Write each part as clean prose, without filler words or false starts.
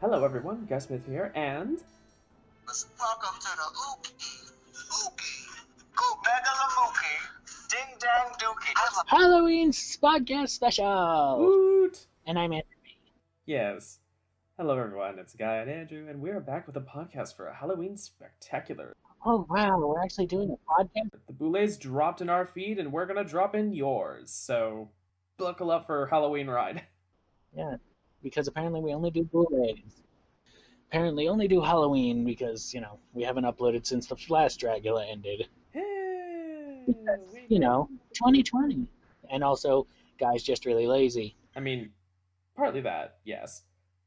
Hello everyone, Gus Smith here, and... Welcome to the Goobegalamookie, Ding Dang Dookie. Halloween podcast special! Woot! And I'm Andrew. Yes. Hello everyone, it's Guy and Andrew, and we're back with a podcast for a Halloween spectacular. Oh wow, we're actually doing a podcast? The boulets dropped in our feed, and we're gonna drop in yours, so buckle up for Halloween ride. Yeah, because apparently we only do boulets. Apparently only do Halloween because, we haven't uploaded since the last Dragula ended. Because, 2020. And also, Guy's just really lazy. I mean, partly that, yes,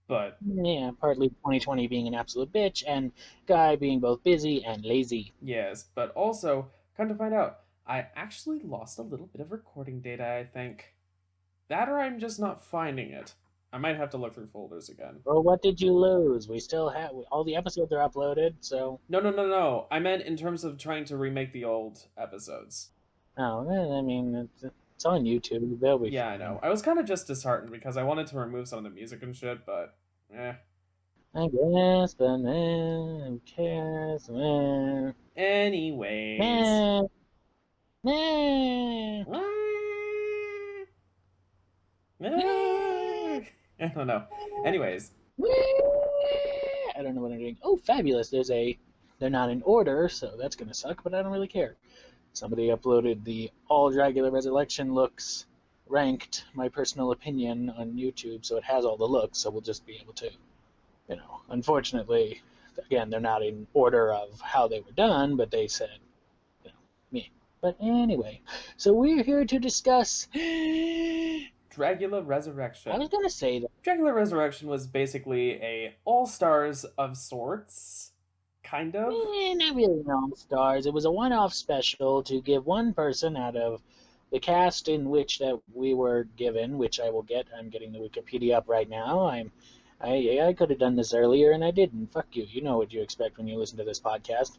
but... Yeah, partly 2020 being an absolute bitch, and Guy being both busy and lazy. Yes, but also, come to find out, I actually lost a little bit of recording data, I think. That or I'm just not finding it. I might have to look through folders again. Well, what did you lose? We still have... All the episodes are uploaded, so... No. I meant in terms of trying to remake the old episodes. Oh, I mean, it's on YouTube. They'll be Yeah, I know. I was kind of just disheartened because I wanted to remove some of the music and shit, but... I guess, but who cares? Anyways... I don't know. Anyways. I don't know what I'm doing. Oh, fabulous. They're not in order, so that's going to suck, but I don't really care. Somebody uploaded the all Dragula Resurrection looks ranked, my personal opinion, on YouTube, so it has all the looks, so we'll just be able to, unfortunately, again, they're not in order of how they were done, but they said, me. But anyway, so we're here to discuss... Dragula Resurrection. I was going to say that. Dragula Resurrection was basically a all-stars of sorts, kind of. Not really all-stars. It was a one-off special to give one person out of the cast in which that we were given, which I will get. I'm getting the Wikipedia up right now. I could have done this earlier, and I didn't. Fuck you. You know what you expect when you listen to this podcast.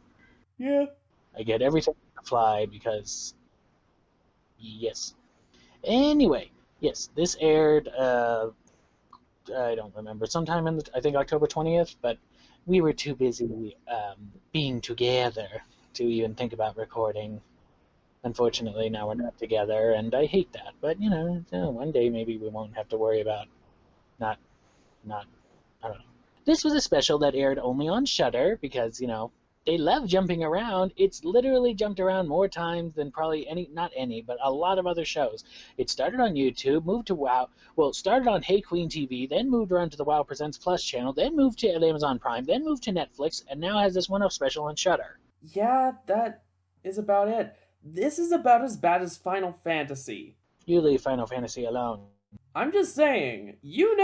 Yeah. I get everything on the fly because... Yes. Anyway... Yes, this aired, I don't remember, sometime in, I think, October 20th, but we were too busy being together to even think about recording. Unfortunately, now we're not together, and I hate that. But, one day maybe we won't have to worry about not, I don't know. This was a special that aired only on Shudder because, they love jumping around. It's literally jumped around more times than probably not any, but a lot of other shows. It started on YouTube, moved to WoW. Well, it started on Hey Queen TV, then moved around to the WoW Presents Plus channel, then moved to Amazon Prime, then moved to Netflix, and now has this one-off special on Shudder. Yeah, that is about it. This is about as bad as Final Fantasy. You leave Final Fantasy alone. I'm just saying, you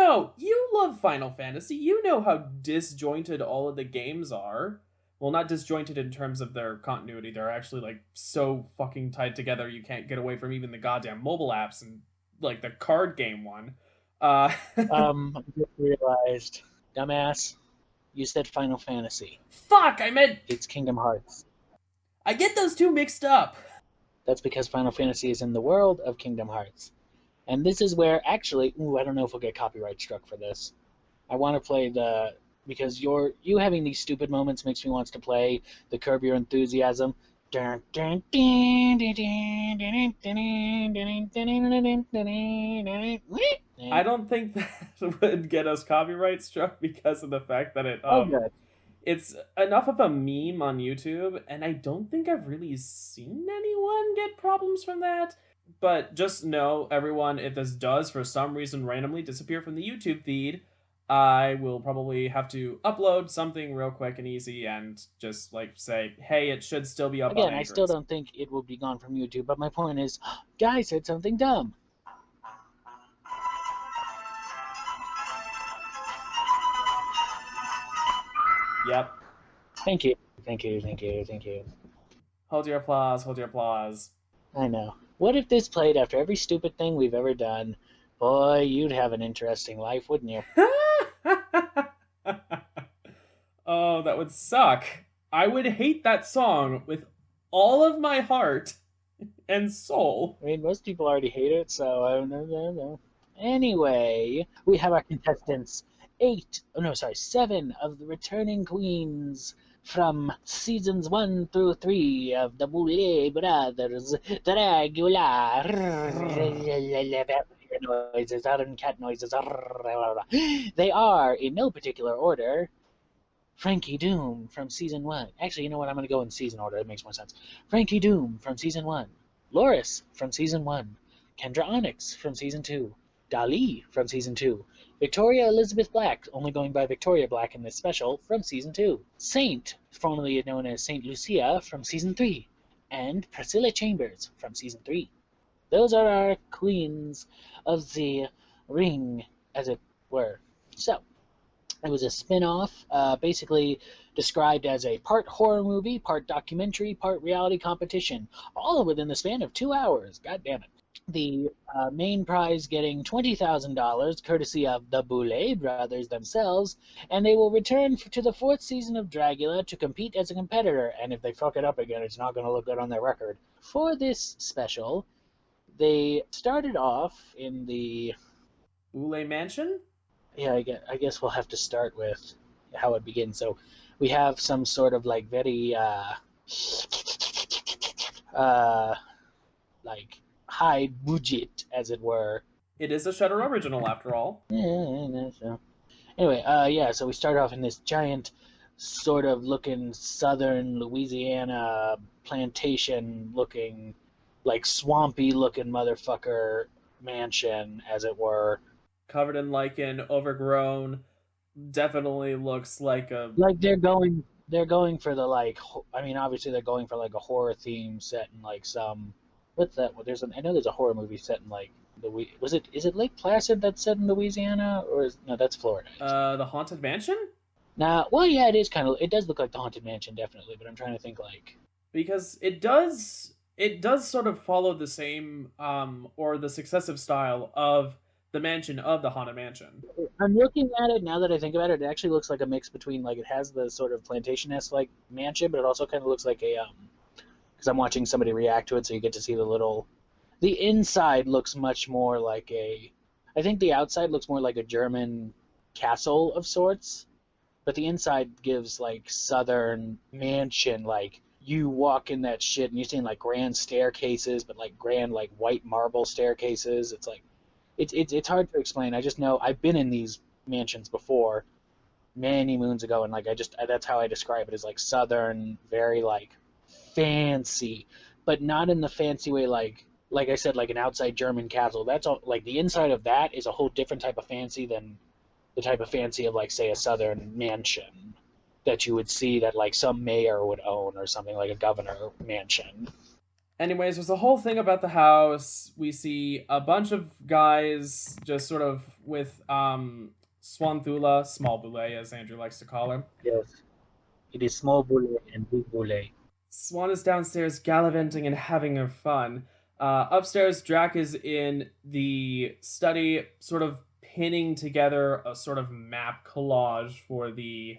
love Final Fantasy. You know how disjointed all of the games are. Well, not disjointed in terms of their continuity. They're actually, so fucking tied together you can't get away from even the goddamn mobile apps and, the card game one. I just realized, dumbass, you said Final Fantasy. Fuck, I meant... It's Kingdom Hearts. I get those two mixed up. That's because Final Fantasy is in the world of Kingdom Hearts. And this is where, actually... Ooh, I don't know if we'll get copyright struck for this. I want to play the... Because you having these stupid moments makes me want to play the Curb Your Enthusiasm. I don't think that would get us copyright struck because of the fact that it's enough of a meme on YouTube, and I don't think I've really seen anyone get problems from that. But just know, everyone, if this does for some reason randomly disappear from the YouTube feed, I will probably have to upload something real quick and easy and just, say, hey, it should still be up on Anchor. Again, I still don't think it will be gone from YouTube, but my point is, Guy said something dumb. Yep. Thank you. Hold your applause. I know. What if this played after every stupid thing we've ever done? Boy, you'd have an interesting life, wouldn't you? Oh, that would suck. I would hate that song with all of my heart and soul. I mean, most people already hate it, so I don't know. Anyway, we have our contestants, 7 of the returning queens from seasons 1 through 3 of the Boulet Brothers, Dragula, noises, cat noises. They are, in no particular order, Frankie Doom from season 1. Actually, you know what? I'm going to go in season order. It makes more sense. Frankie Doom from season 1. Loris from season 1. Kendra Onyx from season 2. Dali from season 2. Victoria Elizabeth Black, only going by Victoria Black in this special, from season 2. Saint, formerly known as Saint Lucia, from season 3. And Priscilla Chambers from season 3. Those are our queens of the ring, as it were. So, it was a spin-off, basically described as a part horror movie, part documentary, part reality competition, all within the span of 2 hours. God damn it. The main prize getting $20,000, courtesy of the Boulet brothers themselves, and they will return to the 4th season of Dragula to compete as a competitor, and if they fuck it up again, it's not going to look good on their record. For this special, they started off in the Boulet Mansion? Yeah, I guess we'll have to start with how it begins. So we have some sort of like very like high budget, as it were. It is a Shudder original, after all. Yeah, so. Anyway, yeah, so we start off in this giant sort of looking southern Louisiana plantation looking, like swampy looking motherfucker mansion, as it were. Covered in lichen, overgrown, definitely looks like a... Like they're going for the like, I mean, obviously they're going for like a horror theme set in like some, what's that? Well, I know there's a horror movie set in like is it Lake Placid that's set in Louisiana, or no, that's Florida? The Haunted Mansion? Nah, well, yeah, it does look like the Haunted Mansion, definitely, but I'm trying to think like, because it does sort of follow the same or the successive style of the mansion of the Haunted Mansion. I'm looking at it now that I think about it. It actually looks like a mix between, like, it has the sort of plantation-esque like mansion, but it also kind of looks like a because I'm watching somebody react to it, so you get to see the inside looks much more like I think the outside looks more like a German castle of sorts, but the inside gives like southern mansion, like you walk in that shit and you're seeing like grand staircases, but like grand like white marble staircases. It's like it's hard to explain. I just know I've been in these mansions before many moons ago, and like that's how I describe it, as like southern, very like fancy, but not in the fancy way like I said, like an outside German castle. That's all, like the inside of that is a whole different type of fancy than the type of fancy of like, say, a southern mansion that you would see that like some mayor would own, or something like a governor mansion. Anyways, there's a whole thing about the house. We see a bunch of guys just sort of with Swanthula, small Boulet, as Andrew likes to call him. Yes. It is small Boulet and big Boulet. Swan is downstairs gallivanting and having her fun. Upstairs, Drac is in the study, sort of pinning together a sort of map collage for the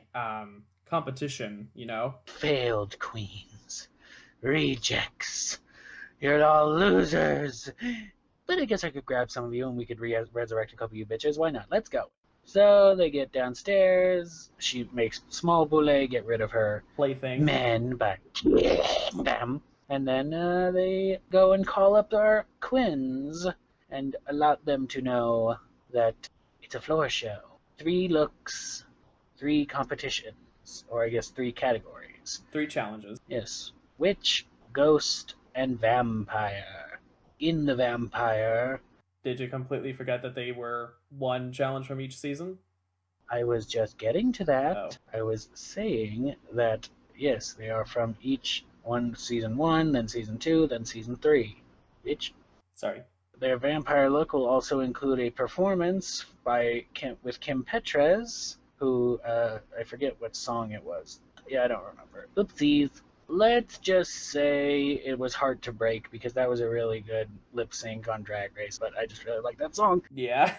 competition, you know? Failed queens. Rejects. You're all losers. But I guess I could grab some of you and we could resurrect a couple of you bitches. Why not? Let's go. So they get downstairs. She makes small Boulet get rid of her plaything men by killing them. And then they go and call up our queens and allow them to know that it's a floor show. 3 looks, 3 competitions, or I guess 3 categories. 3 challenges. Yes. Witch, ghost, and vampire. In the vampire... Did you completely forget that they were 1 challenge from each season? I was just getting to that. Oh. I was saying that, yes, they are from each season 1, then season 2, then season 3. Bitch. Sorry. Their vampire look will also include a performance with Kim Petras, who, I forget what song it was. Yeah, I don't remember. Oopsies. Let's just say it was Heart to Break, because that was a really good lip sync on Drag Race, but I just really like that song. Yeah.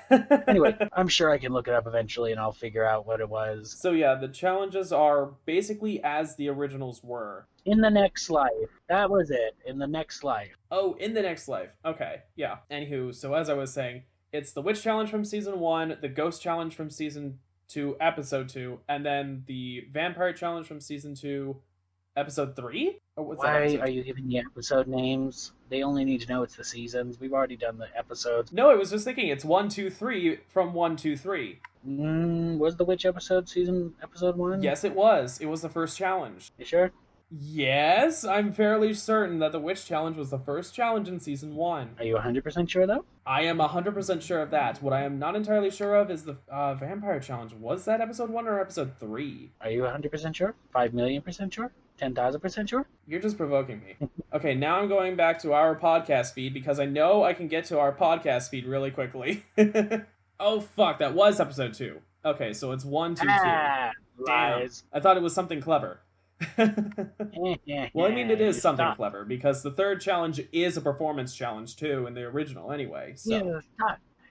Anyway, I'm sure I can look it up eventually and I'll figure out what it was. So yeah, the challenges are basically as the originals were. In the next life. That was it. In the next life. Oh, in the next life. Okay, yeah. Anywho, so as I was saying, it's the Witch Challenge from Season 1, the Ghost Challenge from Season to episode 2, and then the vampire challenge from season 2, episode 3? Or what's that Why episode? are you giving the episode names? They only need to know it's the seasons. We've already done the episodes. No, I was just thinking it's 1, 2, 3 from 1, 2, 3. Was the witch episode episode 1? Yes, it was. It was the first challenge. You sure? Yes, I'm fairly certain that the witch challenge was the first challenge in season 1. Are you 100% sure, though? I am 100% sure of that. What I am not entirely sure of is the vampire challenge. Was that episode 1 or episode 3? Are you 100% sure? 5,000,000% sure? 10,000% sure? You're just provoking me. Okay, now I'm going back to our podcast feed because I know I can get to our podcast feed really quickly. Oh, fuck, that was episode 2. Okay, so it's 1, 2, 2. Damn. Lies. I thought it was something clever. Well, I mean, it is something clever because the third challenge is a performance challenge too in the original anyway. So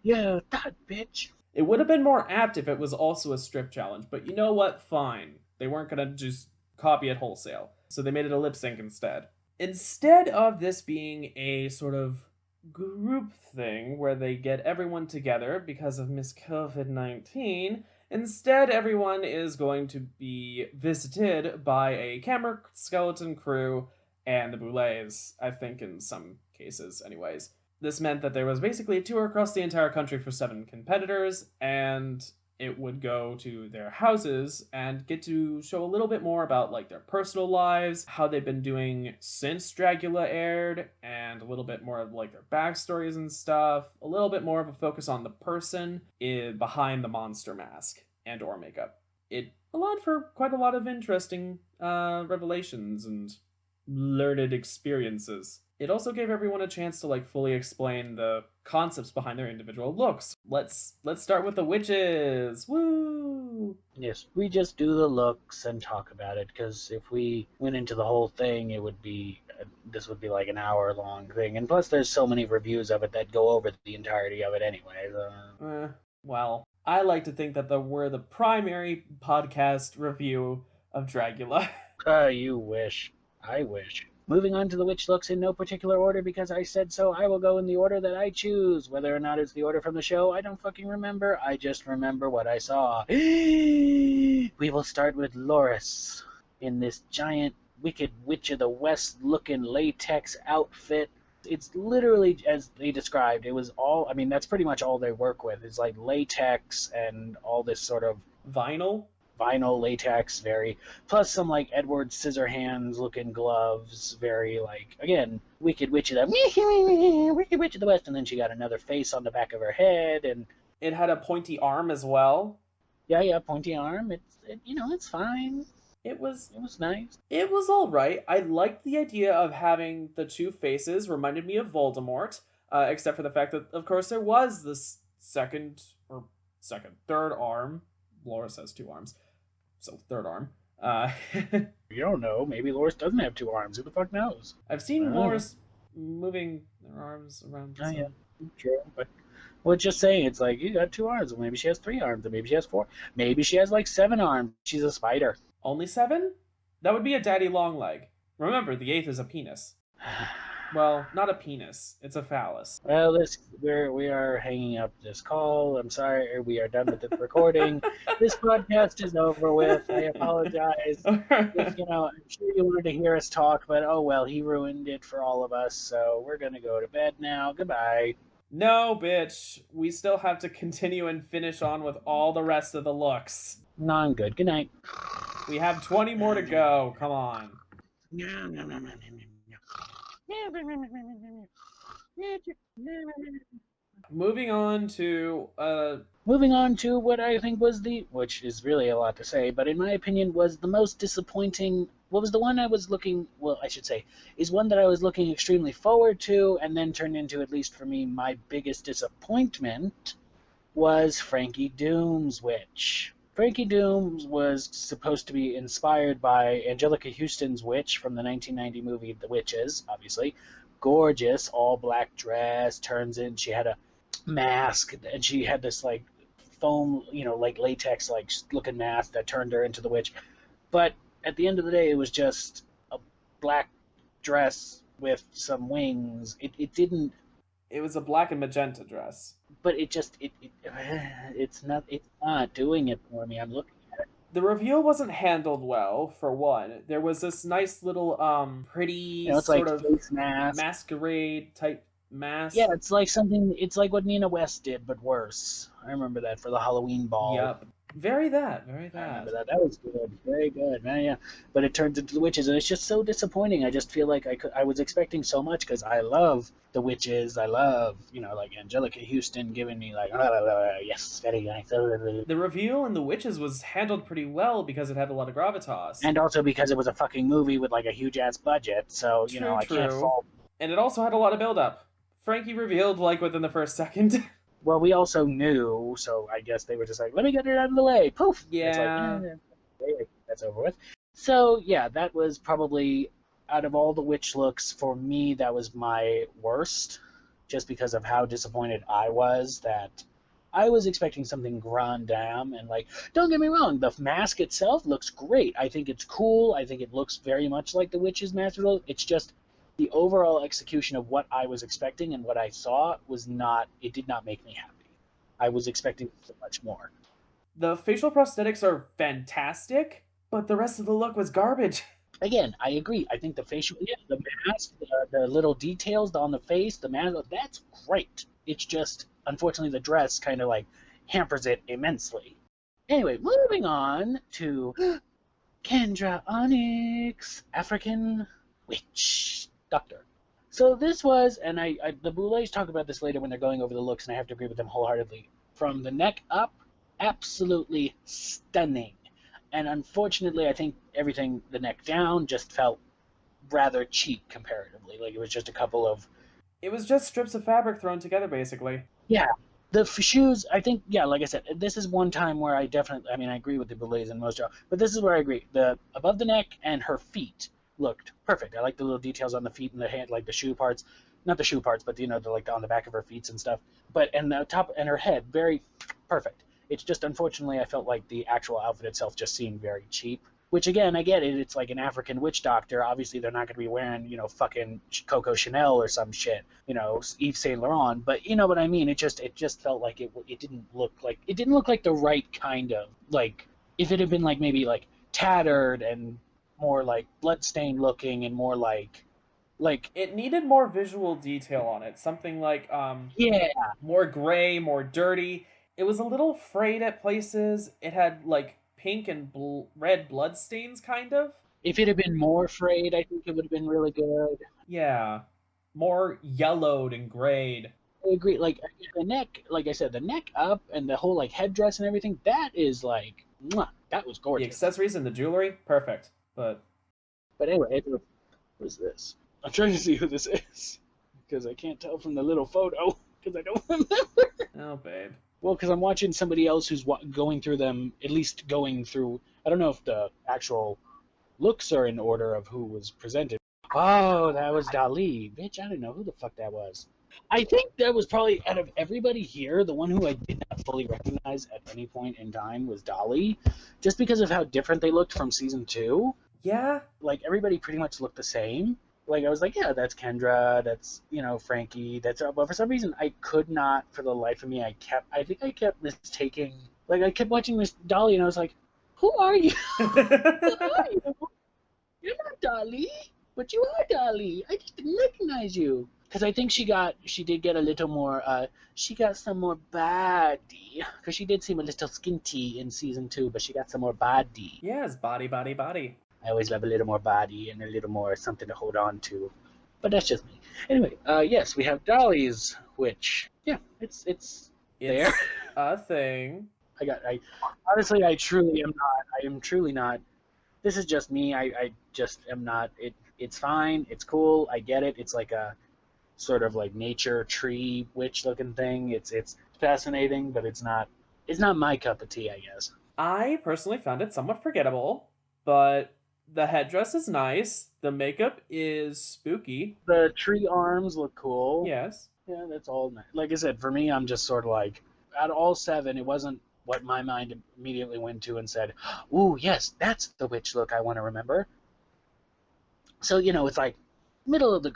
You thought, bitch. it would have been more apt if it was also a strip challenge, but you know what? Fine. They weren't gonna just copy it wholesale, so they made it a lip sync instead. Instead of this being a sort of group thing where they get everyone together because of Miss COVID-19, instead everyone is going to be visited by a camera skeleton crew and the Boulets, I think in some cases anyways. This meant that there was basically a tour across the entire country for 7 competitors, and it would go to their houses and get to show a little bit more about like their personal lives, how they've been doing since Dragula aired, and a little bit more of like their backstories and stuff, a little bit more of a focus on the person behind the monster mask and or makeup. It allowed for quite a lot of interesting revelations and learned experiences. It also gave everyone a chance to like fully explain the concepts behind their individual looks. Let's start with the witches. Woo! Yes, we just do the looks and talk about it, because if we went into the whole thing, this would be like an hour-long thing. And plus, there's so many reviews of it that go over the entirety of it anyway. Well, I like to think that we're the primary podcast review of Dragula. You wish. I wish. Moving on to the witch looks in no particular order because I said so, I will go in the order that I choose. Whether or not it's the order from the show, I don't fucking remember. I just remember what I saw. We will start with Loris in this giant Wicked Witch of the West looking latex outfit. It's literally, as they described, it was all, I mean, that's pretty much all they work with. It's like latex and all this sort of Vinyl, latex, plus some like Edward Scissorhands looking gloves, very like, again, Wicked Witch of the Wicked Witch of the West, and then she got another face on the back of her head, and it had a pointy arm as well. Yeah, pointy arm. It's fine. It was nice. It was all right. I liked the idea of having the 2 faces. Reminded me of Voldemort, except for the fact that, of course, there was this third arm. Loris has 2 arms, so third arm. You don't know. Maybe Loris doesn't have 2 arms. Who the fuck knows? I've seen Loris moving their arms around. Oh, yeah. True. But, well, just saying, it's like, you got 2 arms. Well, maybe she has 3 arms, and maybe she has 4. Maybe she has, like, 7 arms. She's a spider. Only 7? That would be a daddy long leg. Remember, the 8th is a penis. Well, not a penis. It's a phallus. Well, we are hanging up this call. I'm sorry. We are done with the recording. This podcast is over with. I apologize. I'm sure you wanted to hear us talk, but oh well, he ruined it for all of us. So we're going to go to bed now. Goodbye. No, bitch. We still have to continue and finish on with all the rest of the looks. No, I'm good. Good night. We have 20 more to go. Come on. Moving on to what I think was which is really a lot to say, but in my opinion was the most disappointing. What was the one I was looking? Well, I should say, is one that I was looking extremely forward to, and then turned into, at least for me, my biggest disappointment was Frankie Doom's Witch. Frankie Dooms was supposed to be inspired by Angelica Houston's Witch from the 1990 movie The Witches, obviously. Gorgeous, all black dress, turns in, she had a mask, and she had this, like, foam, like latex, like, looking mask that turned her into the witch. But at the end of the day, it was just a black dress with some wings. It didn't... It was a black and magenta dress. but it's not doing it for me. I'm looking at it. The reveal wasn't handled well, for one. There was this nice little pretty It's sort like of face mask. masquerade type Yeah, mask. it's like what Nina West did, but worse. I remember that for the Halloween ball. Yep. Very that. I remember that. That was good. Very good, man. Yeah, but it turns into the witches, and it's just so disappointing. I just feel like I was expecting so much because I love the witches. I love, like Angelica Houston giving me like, yes, very nice. The reveal in The Witches was handled pretty well because it had a lot of gravitas. And also because it was a fucking movie with like a huge ass budget, so True, I can't fault. And it also had a lot of build up. Frankie revealed like within the first second. Well, we also knew, so I guess they were just like, let me get it out of the way. Poof. Yeah. It's like, that's over with. So yeah, that was probably, out of all the witch looks, for me, that was my worst, just because of how disappointed I was that I was expecting something grand dame, and like, don't get me wrong, the mask itself looks great. I think it's cool. I think it looks very much like the witch's mask. It's just the overall execution of what I was expecting and what I saw it did not make me happy. I was expecting so much more. The facial prosthetics are fantastic, but the rest of the look was garbage. Again, I agree. I think the mask, the little details on the face, the mask, that's great. It's just, unfortunately, the dress kind of like hampers it immensely. Anyway, moving on to Kendra Onyx, African witch doctor. So this was, and the Boulets talk about this later when they're going over the looks, and I have to agree with them wholeheartedly. From the neck up, absolutely stunning. And unfortunately, I think everything the neck down just felt rather cheap comparatively. Like it was just a couple of... It was just strips of fabric thrown together, basically. Yeah. The shoes, I think, yeah, like I said, this is one time where I agree with the Boulets and most, but this is where I agree. The above the neck and her feet looked perfect. I like the little details on the feet and the hand, like the shoe parts, not the shoe parts, but like on the back of her feet and stuff. And the top and her head, very perfect. It's just, unfortunately, I felt like the actual outfit itself just seemed very cheap. Which, again, I get it. It's like an African witch doctor. Obviously, they're not going to be wearing, fucking Coco Chanel or some shit, Yves Saint Laurent. But you know what I mean? It just felt like it didn't look like the right kind of, like, if it had been like maybe like tattered and more like bloodstained looking and more like it needed more visual detail on it. Something like more gray, more dirty. It was a little frayed at places. It had like pink and red blood stains, kind of. If it had been more frayed, I think it would have been really good. Yeah, more yellowed and grayed. I agree. Like the neck, like I said, the neck up and the whole like headdress and everything, that is like, mwah, that was gorgeous. The accessories and the jewelry, perfect. But anyway, what was this? I'm trying to see who this is because I can't tell from the little photo because I don't remember. Oh, babe. Well, because I'm watching somebody else who's going through them, at least going through. I don't know if the actual looks are in order of who was presented. Oh, that was Dali. Bitch, I didn't know who the fuck that was. I think that was probably, out of everybody here, the one who I did not fully recognize at any point in time was Dali, just because of how different they looked from season 2. Yeah. Like, everybody pretty much looked the same. Like, I was like, yeah, that's Kendra, that's, Frankie, but for some reason, I could not, for the life of me, I think I kept mistaking, like, I kept watching Miss Dolly, and I was like, who are you? Who are you? You're not Dolly, but you are Dolly. I just didn't recognize you. Because I think she did get a little more, she got some more body, because she did seem a little skinty in season 2, but she got some more body. Yes, body. I always love a little more body and a little more something to hold on to. But that's just me. Anyway, yes, we have Dolly's, which, yeah, it's there. A thing. Honestly, I am truly not. This is just me. I just am not. It's fine. It's cool. I get it. It's like a sort of like nature tree witch looking thing. It's fascinating, but it's not my cup of tea, I guess. I personally found it somewhat forgettable, but the headdress is nice. The makeup is spooky. The tree arms look cool. Yes. Yeah, that's all nice. Like I said, for me, I'm just sort of like, out of all 7, it wasn't what my mind immediately went to and said, ooh, yes, that's the witch look I want to remember. So, it's like middle of the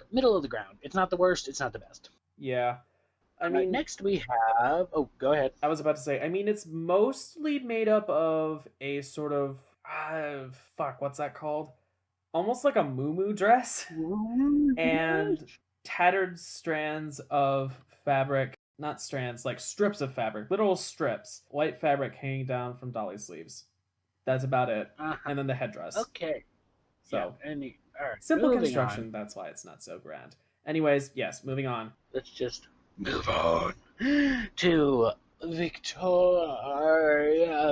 ground. It's not the worst, it's not the best. Yeah. I mean, next we have. Oh, go ahead. I was about to say, I mean, it's mostly made up of a sort of fuck, what's that called? Almost like a muumuu dress and tattered strands of fabric, not strands, like strips of fabric, literal strips, white fabric hanging down from dolly sleeves. That's about it. And then the headdress. Okay. So, yeah, all right. simple Moving construction, on. that's why it's not so grand. Anyways, yes, moving on. Let's just move on to Victoria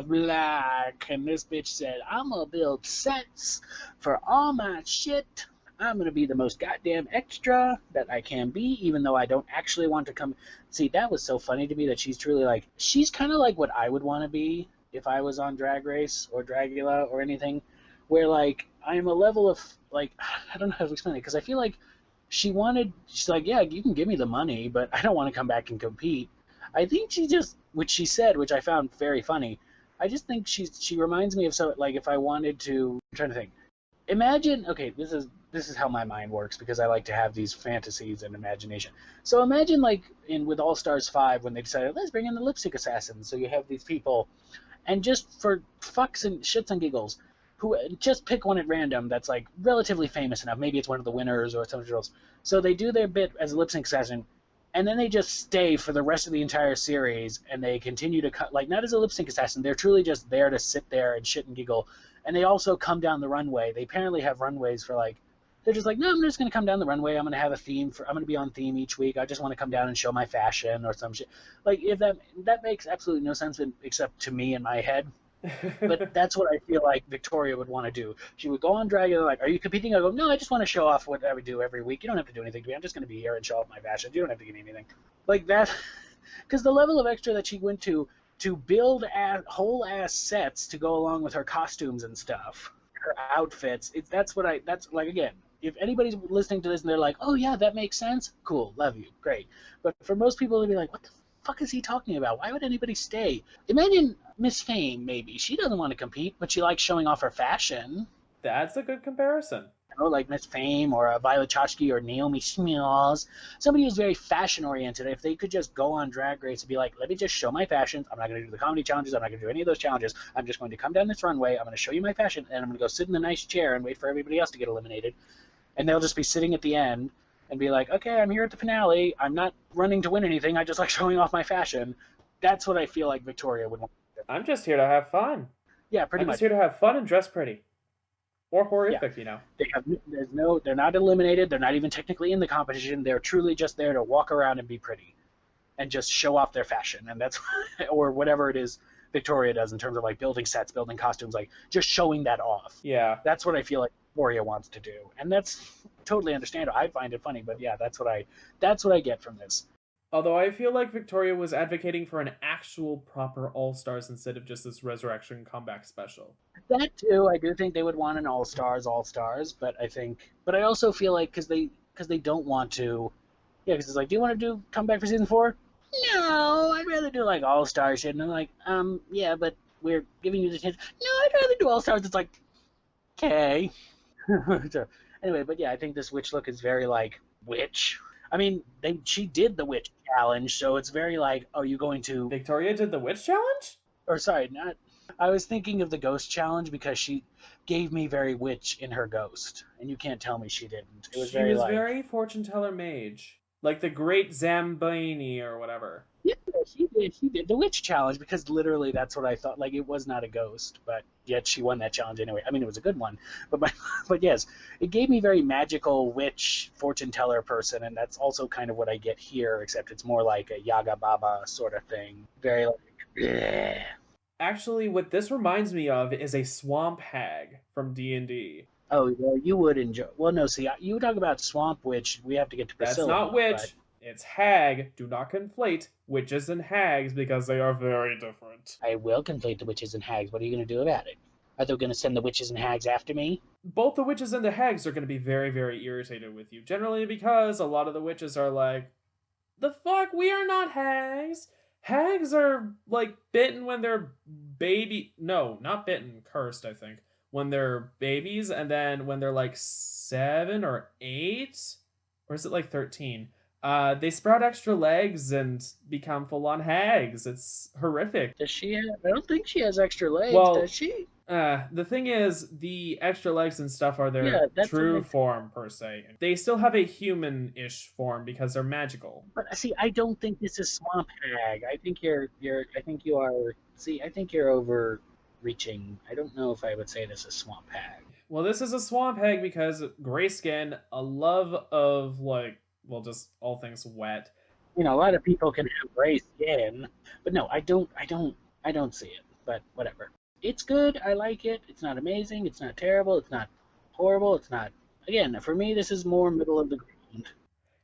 Black. And this bitch said, I'm gonna build sets for all my shit. I'm gonna be the most goddamn extra that I can be, even though I don't actually want to come. See, that was so funny to me that she's truly like, she's kind of like what I would want to be if I was on Drag Race or Dragula or anything, where like I'm a level of like, I don't know how to explain it, because I feel like she's like, yeah, you can give me the money, but I don't want to come back and compete. I think she just, which she said, which I found very funny. I just think she reminds me of, so like, if I wanted to, I'm trying to think. Imagine, okay, this is how my mind works, because I like to have these fantasies and imagination. So imagine like with All Stars 5 when they decided, let's bring in the lip sync assassins. So you have these people, and just for fucks and shits and giggles, who just pick one at random that's like relatively famous enough. Maybe it's one of the winners or something else. So they do their bit as a lip sync assassin, and then they just stay for the rest of the entire series, and they continue to cut, like, not as a lip sync assassin. They're truly just there to sit there and shit and giggle. And they also come down the runway. They apparently have runways for like, they're just like, no, I'm just going to come down the runway. I'm going to have a theme I'm going to be on theme each week. I just want to come down and show my fashion or some shit. Like, if that makes absolutely no sense except to me in my head. But that's what I feel like Victoria would want to do. She would go on Dragula, like, are you competing? I go, no, I just want to show off what I would do every week. You don't have to do anything to me. I'm just going to be here and show off my fashion. You don't have to give me anything. Like that, because the level of extra that she went to build whole ass sets to go along with her costumes and stuff, her outfits. That's like, again, if anybody's listening to this and they're like, oh yeah, that makes sense, cool, love you, great. But for most people, they'd be like, what the fuck is he talking about? Why would anybody stay? Imagine Miss Fame, maybe. She doesn't want to compete, but she likes showing off her fashion. That's a good comparison. You know, like Miss Fame or Violet Chachki or Naomi Smalls. Somebody who's very fashion oriented. If they could just go on Drag Race and be like, let me just show my fashion. I'm not going to do the comedy challenges. I'm not going to do any of those challenges. I'm just going to come down this runway. I'm going to show you my fashion, and I'm going to go sit in a nice chair and wait for everybody else to get eliminated. And they'll just be sitting at the end and be like, okay, I'm here at the finale. I'm not running to win anything. I just like showing off my fashion. That's what I feel like Victoria would want to do. I'm just here to have fun. Yeah, pretty much. I'm just here to have fun and dress pretty. Or horrific, yeah. You know. They're not eliminated. They're not even technically in the competition. They're truly just there to walk around and be pretty and just show off their fashion. And that's, or whatever it is Victoria does in terms of like building sets, building costumes, like just showing that off. Yeah. That's what I feel like Victoria wants to do. And that's totally understandable. I find it funny, but yeah, that's what I get from this. Although I feel like Victoria was advocating for an actual proper All-Stars instead of just this Resurrection comeback special. That too, I do think they would want an All-Stars, but I also feel like because they don't want to, yeah, because it's like, do you want to do comeback for season 4? No, I'd rather do like All-Star shit. And I'm like, yeah, but we're giving you the chance. No, I'd rather do All-Stars. It's like, okay. So, anyway, but yeah, I think this witch look is very like witch. I mean, she did the witch challenge, so it's very like, are you going to... Victoria did the witch challenge? Or sorry, not... I was thinking of the ghost challenge because she gave me very witch in her ghost, and you can't tell me she didn't. It was she was very fortune teller mage, like the Great Zamboni or whatever. Yeah, she did the witch challenge because literally that's what I thought. Like, it was not a ghost, but yet she won that challenge anyway. I mean, it was a good one, but yes, it gave me very magical witch fortune teller person, and that's also kind of what I get here, except it's more like a Yaga Baba sort of thing. Very like, bleh. Actually, what this reminds me of is a swamp hag from D&D. Oh, well, you would enjoy. Well, no, see, you talk about swamp witch. We have to get to Priscilla. That's not witch. It's hag. Do not conflate witches and hags because they are very different. I will conflate the witches and hags. What are you going to do about it? Are they going to send the witches and hags after me? Both the witches and the hags are going to be very, very irritated with you. Generally because a lot of the witches are like, the fuck? We are not hags. Hags are, like, bitten when they're baby... No, not bitten. Cursed, I think. When they're babies, and then when they're, like, 7 or 8? Or is it, like, 13? They sprout extra legs and become full-on hags. It's horrific. Does she have? I don't think she has extra legs, does Well, she? the thing is, the extra legs and stuff are Yeah, their that's true what form, per se. They still have a human-ish form because they're magical. But see, I don't think this is swamp hag. I think I think you are. See, I think you're overreaching. I don't know if I would say this is swamp hag. Well, this is a swamp hag because gray skin, a love of, like, well, just all things wet. You know, a lot of people can have gray skin, but no, I don't see it. But whatever. It's good. I like it. It's not amazing. It's not terrible. It's not horrible. It's not. Again, for me, this is more middle of the ground.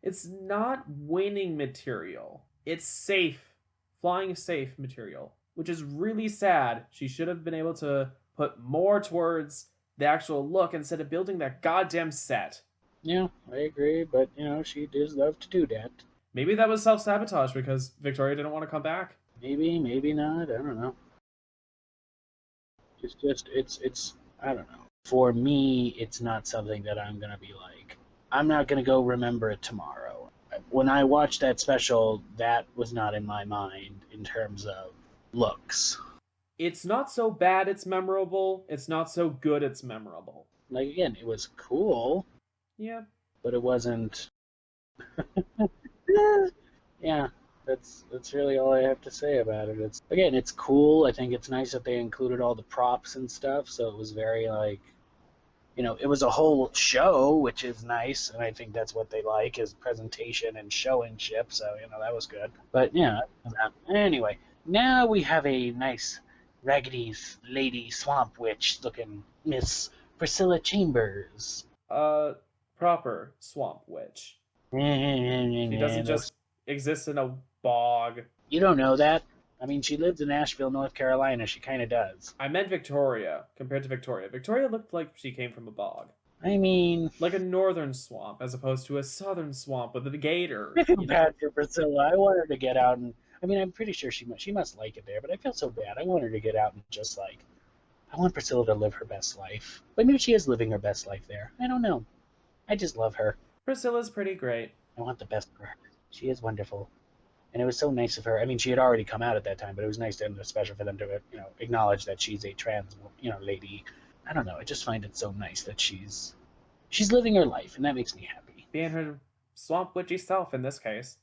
It's not winning material. It's safe, flying safe material, which is really sad. She should have been able to put more towards the actual look instead of building that goddamn set. Yeah, I agree, but you know, she does love to do that. Maybe that was self-sabotage because Victoria didn't want to come back. Maybe, maybe not. I don't know. It's just, it's. I don't know. For me, it's not something that I'm gonna be like. I'm not gonna go remember it tomorrow. When I watched that special, that was not in my mind in terms of looks. It's not so bad it's memorable. It's not so good it's memorable. Like again, it was cool, Yeah. but it wasn't. Yeah, that's really all I have to say about it. It's cool. I think it's nice that they included all the props and stuff, so it was very like, you know, it was a whole show, which is nice, and I think that's what they like is presentation and showmanship. So you know that was good. But yeah, anyway, now we have a nice raggedy lady swamp witch looking Miss Priscilla Chambers. Proper swamp witch. She doesn't just exist in a bog. You don't know that. I mean, she lives in Asheville, North Carolina. She kind of does. I meant Victoria compared to Victoria. Victoria looked like she came from a bog. I mean, like a northern swamp as opposed to a southern swamp with a gator. I feel bad for Priscilla. I want her to get out and. I mean, I'm pretty sure she must like it there, but I feel so bad. I want her to get out and just like. I want Priscilla to live her best life. But maybe she is living her best life there. I don't know. I just love her. Priscilla's pretty great. I want the best for her. She is wonderful. And it was so nice of her. I mean, she had already come out at that time, but it was nice and special for them to, you know, acknowledge that she's a trans, you know, lady. I don't know. I just find it so nice that she's living her life, and that makes me happy. Being her swamp witchy self in this case.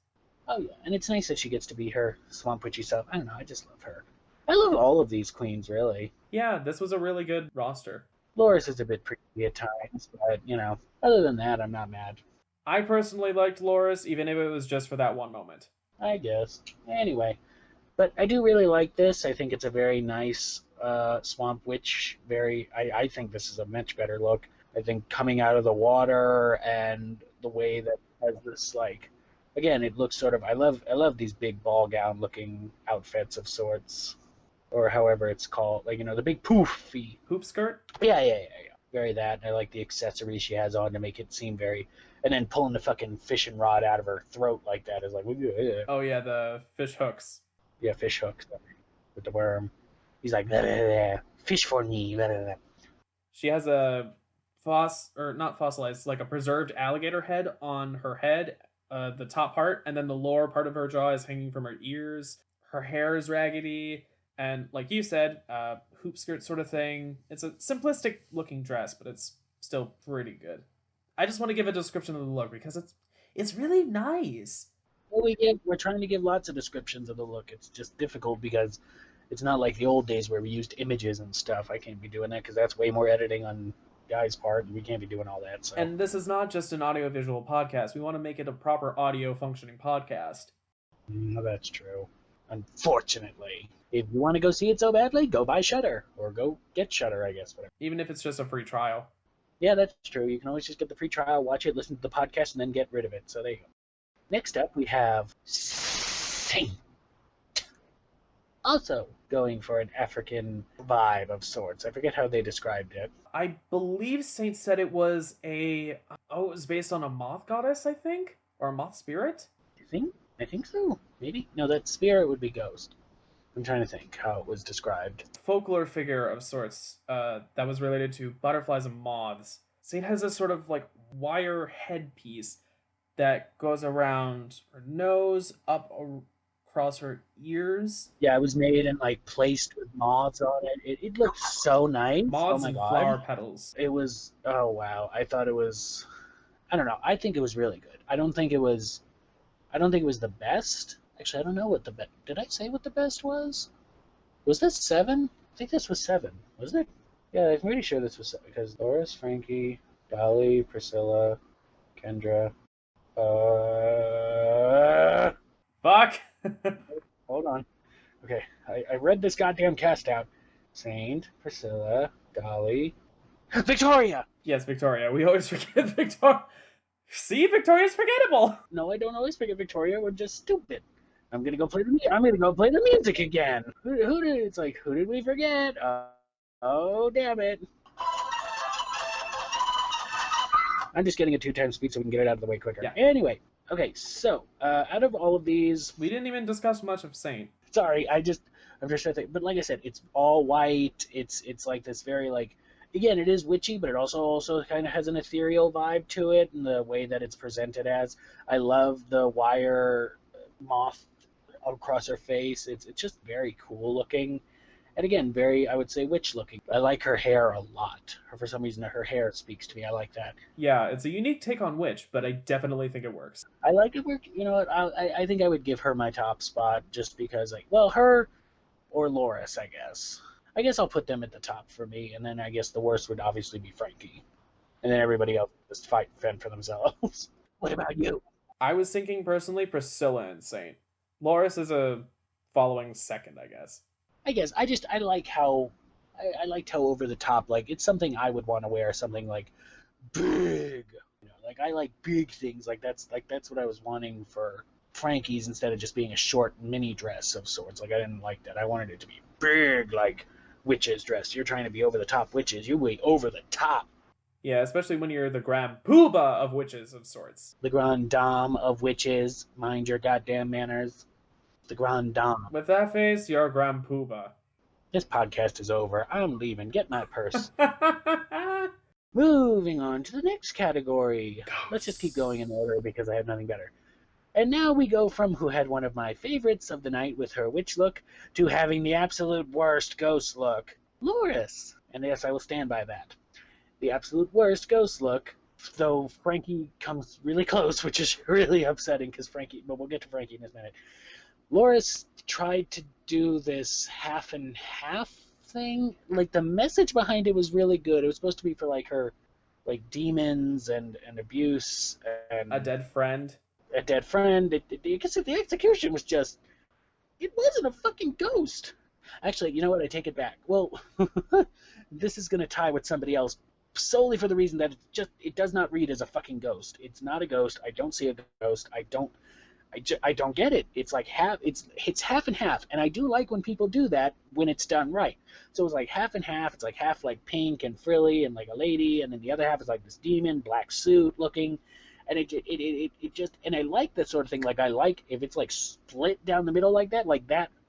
Oh yeah, and it's nice that she gets to be her swamp witchy self. I don't know. I just love her. I love all of these queens, really. Yeah, this was a really good roster. Loris is a bit pretty at times, but you know, other than that, I'm not mad. I personally liked Loris, even if it was just for that one moment. I guess. Anyway, but I do really like this. I think it's a very nice swamp witch. I think this is a much better look. I think coming out of the water and the way that it has this like, again, it looks sort of. I love these big ball gown looking outfits of sorts, or however it's called. Like you know the big poofy hoop skirt. Yeah. Very that. I like the accessories she has on to make it seem very. And then pulling the fucking fishing rod out of her throat like that is like. Oh yeah, the fish hooks. Yeah, fish hooks with the worm. He's like, blah, blah, blah. Fish for me. Blah, blah, blah. She has a not fossilized, like a preserved alligator head on her head, the top part, and then the lower part of her jaw is hanging from her ears. Her hair is raggedy, and like you said, hoop skirt sort of thing. It's a simplistic looking dress, but it's still pretty good. I just want to give a description of the look because it's really nice. Well, we're trying to give lots of descriptions of the look. It's just difficult because it's not like the old days where we used images and stuff. I can't be doing that because that's way more editing on Guy's part, and we can't be doing all that. So. And this is not just an audiovisual podcast. We want to make it a proper audio functioning podcast. No, that's true. Unfortunately. If you want to go see it so badly, go buy Shudder. Or go get Shudder, I guess. Whatever. Even if it's just a free trial. Yeah, that's true. You can always just get the free trial, watch it, listen to the podcast, and then get rid of it. So there you go. Next up, we have Saint. Also going for an African vibe of sorts. I forget how they described it. I believe Saint said it was it was based on a moth goddess, I think? Or a moth spirit? I think so. Maybe? No, that spirit would be Ghost. I'm trying to think how it was described. Folklore figure of sorts that was related to butterflies and moths. Saint has this sort of like wire headpiece that goes around her nose, up across her ears. Yeah, it was made and like placed with moths on it. It looked so nice. Oh Moths my and god. flower petals. It was, oh wow. I thought it was, I don't know. I think it was really good. I don't think it was the best. Actually, I don't know what the best, did I say what the best was? Was this 7? I think this was 7, wasn't it? Yeah, I'm pretty sure this was 7 because Doris, Frankie, Dolly, Priscilla, Kendra, Fuck! hold on. Okay, I read this goddamn cast out. Saint, Priscilla, Dolly, Victoria! Yes, Victoria. We always forget Victoria. See, Victoria's forgettable. No, I don't always forget Victoria. We're just stupid. I'm gonna go play the music again. Who did? It's like, who did we forget? Oh, damn it! I'm just getting a 2 times speed so we can get it out of the way quicker. Yeah. Anyway, okay. So, out of all of these, we didn't even discuss much of Saint. Sorry, I'm just trying to think. But like I said, it's all white. It's like this very like. Again, it is witchy, but it also kind of has an ethereal vibe to it, and the way that it's presented as. I love the wire moth across her face. It's just very cool looking, and again, very, I would say, witch looking. I like her hair a lot. For some reason, her hair speaks to me. I like that. Yeah, it's a unique take on witch, but I definitely think it works. I like it work. You know what? I think I would give her my top spot just because, like, well, her or Loris, I guess. I guess I'll put them at the top for me, and then I guess the worst would obviously be Frankie. And then everybody else just fend for themselves. What about you? I was thinking personally Priscilla and Saint. Loris is a following second, I guess. I like how I liked how over the top, like it's something I would want to wear, something like big. You know, like I like big things. That's what I was wanting for Frankie's instead of just being a short mini dress of sorts. Like I didn't like that. I wanted it to be big, like witches dress. You're trying to be over the top witches. You way over the top. Yeah, especially when you're the grand poobah of witches of sorts. The grand dame of witches. Mind your goddamn manners. The grand dame. With that face, you're a grand poobah. This podcast is over. I'm leaving. Get my purse. Moving on to the next category. Ghosts. Let's just keep going in order because I have nothing better. And now we go from who had one of my favorites of the night with her witch look to having the absolute worst ghost look, Loris. And yes, I will stand by that. The absolute worst ghost look, though Frankie comes really close, which is really upsetting because Frankie, but we'll get to Frankie in a minute. Loris tried to do this half and half thing. Like the message behind it was really good. It was supposed to be for like her, like demons and abuse and a dead friend. A dead friend. The execution was just, it wasn't a fucking ghost. Actually, you know what? I take it back. Well, this is going to tie with somebody else solely for the reason that it does not read as a fucking ghost. It's not a ghost. I don't see a ghost. I don't get it. It's like it's half and half, and I do like when people do that when it's done right. So it's like half and half. It's like half like pink and frilly and like a lady, and then the other half is like this demon, black suit looking. And it just, and I like that sort of thing. Like I like if it's like split down the middle like that,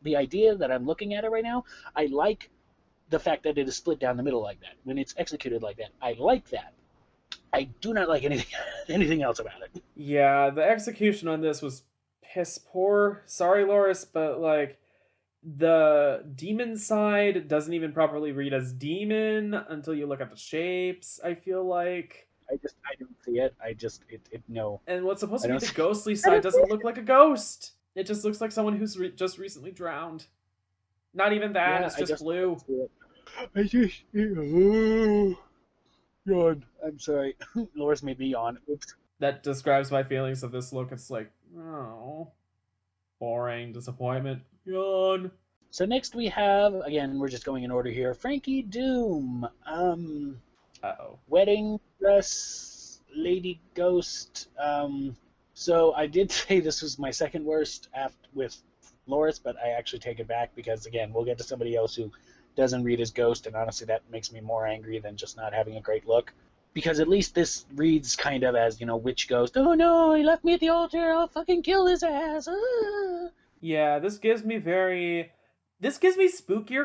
the idea that I'm looking at it right now, I like the fact that it is split down the middle like that. When it's executed like that, I like that. I do not like anything else about it. Yeah, the execution on this was piss poor. Sorry, Loris, but like the demon side doesn't even properly read as demon until you look at the shapes, I feel like. I don't see it. No. And what's supposed to be the ghostly side doesn't look like a ghost. It just looks like someone who's just recently drowned. Not even that, yeah, it's just blue. Yawn. I'm sorry. Loris made me yawn. Oops. That describes my feelings of this look. It's like, oh, boring, disappointment, yawn. So next we have, again, we're just going in order here, Frankie Doom. Uh-oh. Wedding dress, lady ghost. So I did say this was my second worst with Loris, but I actually take it back because, again, we'll get to somebody else who doesn't read as ghost, and honestly that makes me more angry than just not having a great look. Because at least this reads kind of as, witch ghost. Oh no, he left me at the altar, I'll fucking kill his ass. Ah. Yeah, this gives me spookier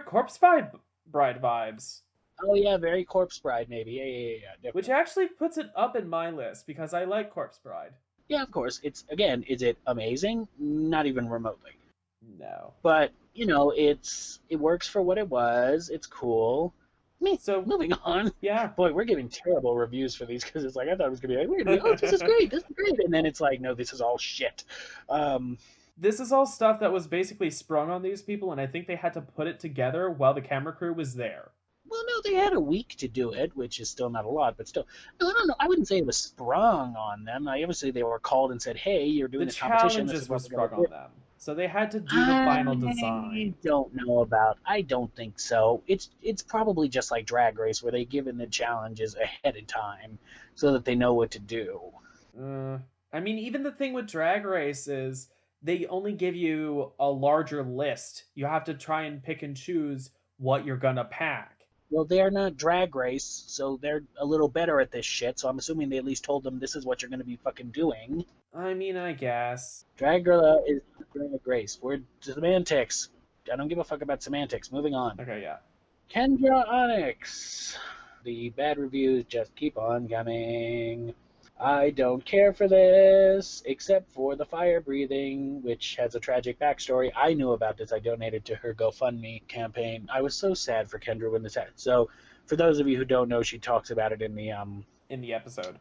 Corpse Bride vibes. Oh yeah, very Corpse Bride maybe. Yeah. Which actually puts it up in my list because I like Corpse Bride. Yeah, of course. It's again, is it amazing? Not even remotely. No. But it works for what it was. It's cool. Me. So Moving on. yeah, Boy, we're giving terrible reviews for these because it's like I thought it was gonna be like we're gonna be, oh, this is great, and then it's like, no, this is all shit. this is all stuff that was basically sprung on these people, and I think they had to put it together while the camera crew was there. Well, no, they had a week to do it, which is still not a lot, but still. No, I don't know. I wouldn't say it was sprung on them. Obviously, they were called and said, "Hey, you're doing The this competition. This challenges is were what we're sprung gonna do." on them, so they had to do the final design. I don't think so. It's probably just like Drag Race, where they given the challenges ahead of time so that they know what to do. I mean, even the thing with Drag Race is they only give you a larger list. You have to try and pick and choose what you're gonna pack. Well, they're not Drag Race, so they're a little better at this shit. So I'm assuming they at least told them this is what you're going to be fucking doing. I mean, I guess. Dragula is Drag Race. We're semantics. I don't give a fuck about semantics. Moving on. Okay, yeah. Kendra Onyx. The bad reviews just keep on coming. I don't care for this, except for the fire breathing, which has a tragic backstory. I knew about this. I donated to her GoFundMe campaign. I was so sad for Kendra when this happened. So, for those of you who don't know, she talks about it in the episode.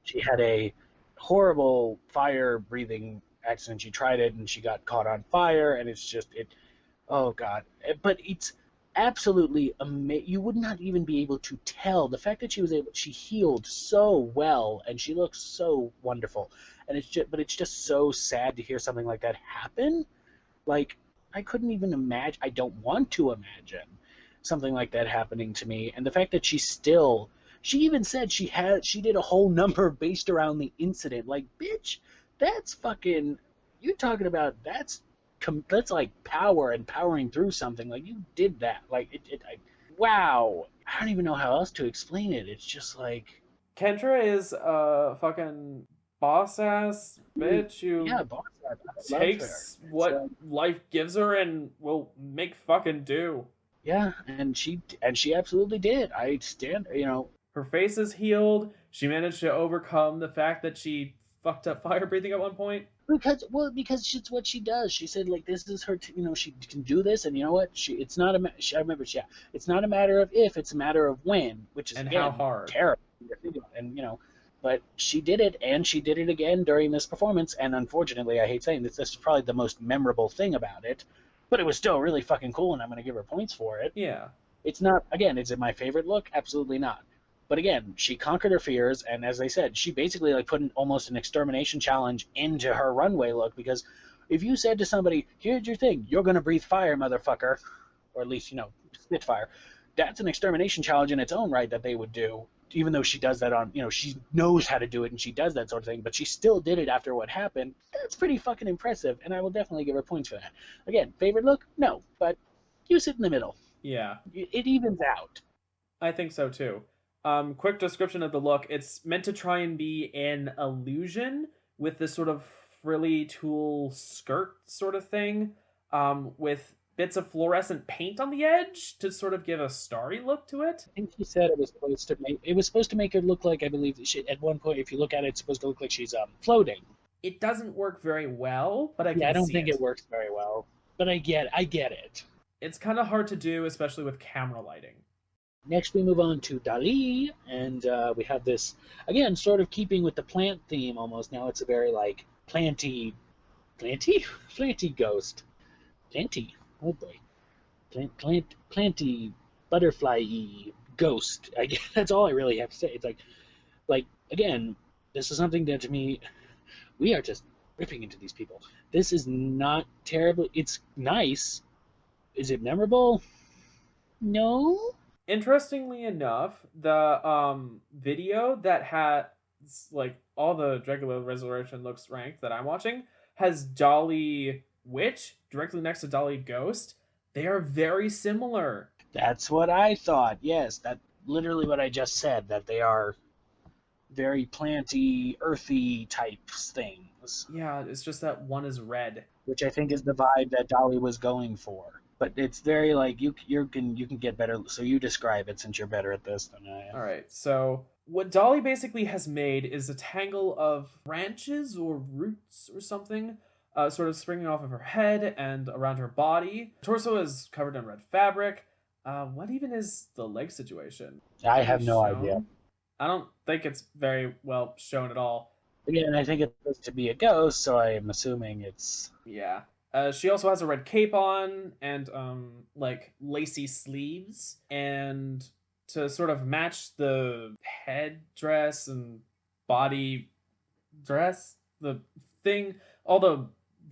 She had a horrible fire breathing accident. She tried it and she got caught on fire, and it's just it. Oh God! But it's absolutely amazing. You would not even be able to tell the fact that she healed so well and she looks so wonderful, and it's just so sad to hear something like that happen. Like, I couldn't even imagine. I don't want to imagine something like that happening to me. And the fact that she even said she did a whole number based around the incident. Like, bitch, that's fucking, you're talking about, that's like power and powering through something. Like, you did that. Like, wow. I don't even know how else to explain it. It's just like, Kendra is a fucking boss ass bitch who boss ass. takes what life gives her and will make fucking do. Yeah, and she absolutely did. I stand, Her face is healed. She managed to overcome the fact that she fucked up fire breathing at one point. Because it's what she does. She said, like, this is her, she can do this, and you know what? It's not it's not a matter of if, it's a matter of when, which is, and again, how hard. Terrible. And, but she did it, and she did it again during this performance, and unfortunately, I hate saying this is probably the most memorable thing about it, but it was still really fucking cool, and I'm going to give her points for it. Yeah. It's not, again, is it my favorite look? Absolutely not. But again, she conquered her fears, and as I said, she basically like put almost an extermination challenge into her runway look, because if you said to somebody, here's your thing, you're going to breathe fire, motherfucker, or at least, spit fire, that's an extermination challenge in its own right that they would do, even though she does that on, she knows how to do it and she does that sort of thing, but she still did it after what happened. That's pretty fucking impressive, and I will definitely give her points for that. Again, favorite look? No, but you sit in the middle. Yeah. It evens out. I think so too. Quick description of the look. It's meant to try and be an illusion with this sort of frilly tulle skirt sort of thing, with bits of fluorescent paint on the edge to sort of give a starry look to it. I think she said it was supposed to make her look like, I believe, at one point, if you look at it, it's supposed to look like she's floating. It doesn't work very well, but I don't think it works very well. But I get it. It's kind of hard to do, especially with camera lighting. Next, we move on to Dali, and we have this, again, sort of keeping with the plant theme almost. Now it's a very, like, planty ghost. Planty, oh boy. Planty, butterfly-y ghost. I guess that's all I really have to say. It's like, again, this is something that, to me, we are just ripping into these people. This is not terrible. It's nice. Is it memorable? No. Interestingly enough, the video that had like all the Dragula Resurrection looks ranked that I'm watching has Dolly Witch directly next to Dolly Ghost. They are very similar. That's what I thought. Yes, that literally what I just said, that they are very planty, earthy type things. Yeah, it's just that one is red. Which I think is the vibe that Dolly was going for. but it's very like you can get better. So you describe it since you're better at this than I am. All right, so what Dolly basically has made is a tangle of branches or roots or something, sort of springing off of her head and around her body. Torso is covered in red fabric. What even is the leg situation? I Really have no idea. I don't think it's very well shown at all. Again, I think it's supposed to be a ghost, so I am assuming it's. Yeah. She also has a red cape on and like lacy sleeves, and to sort of match the headdress and body dress, the thing, all the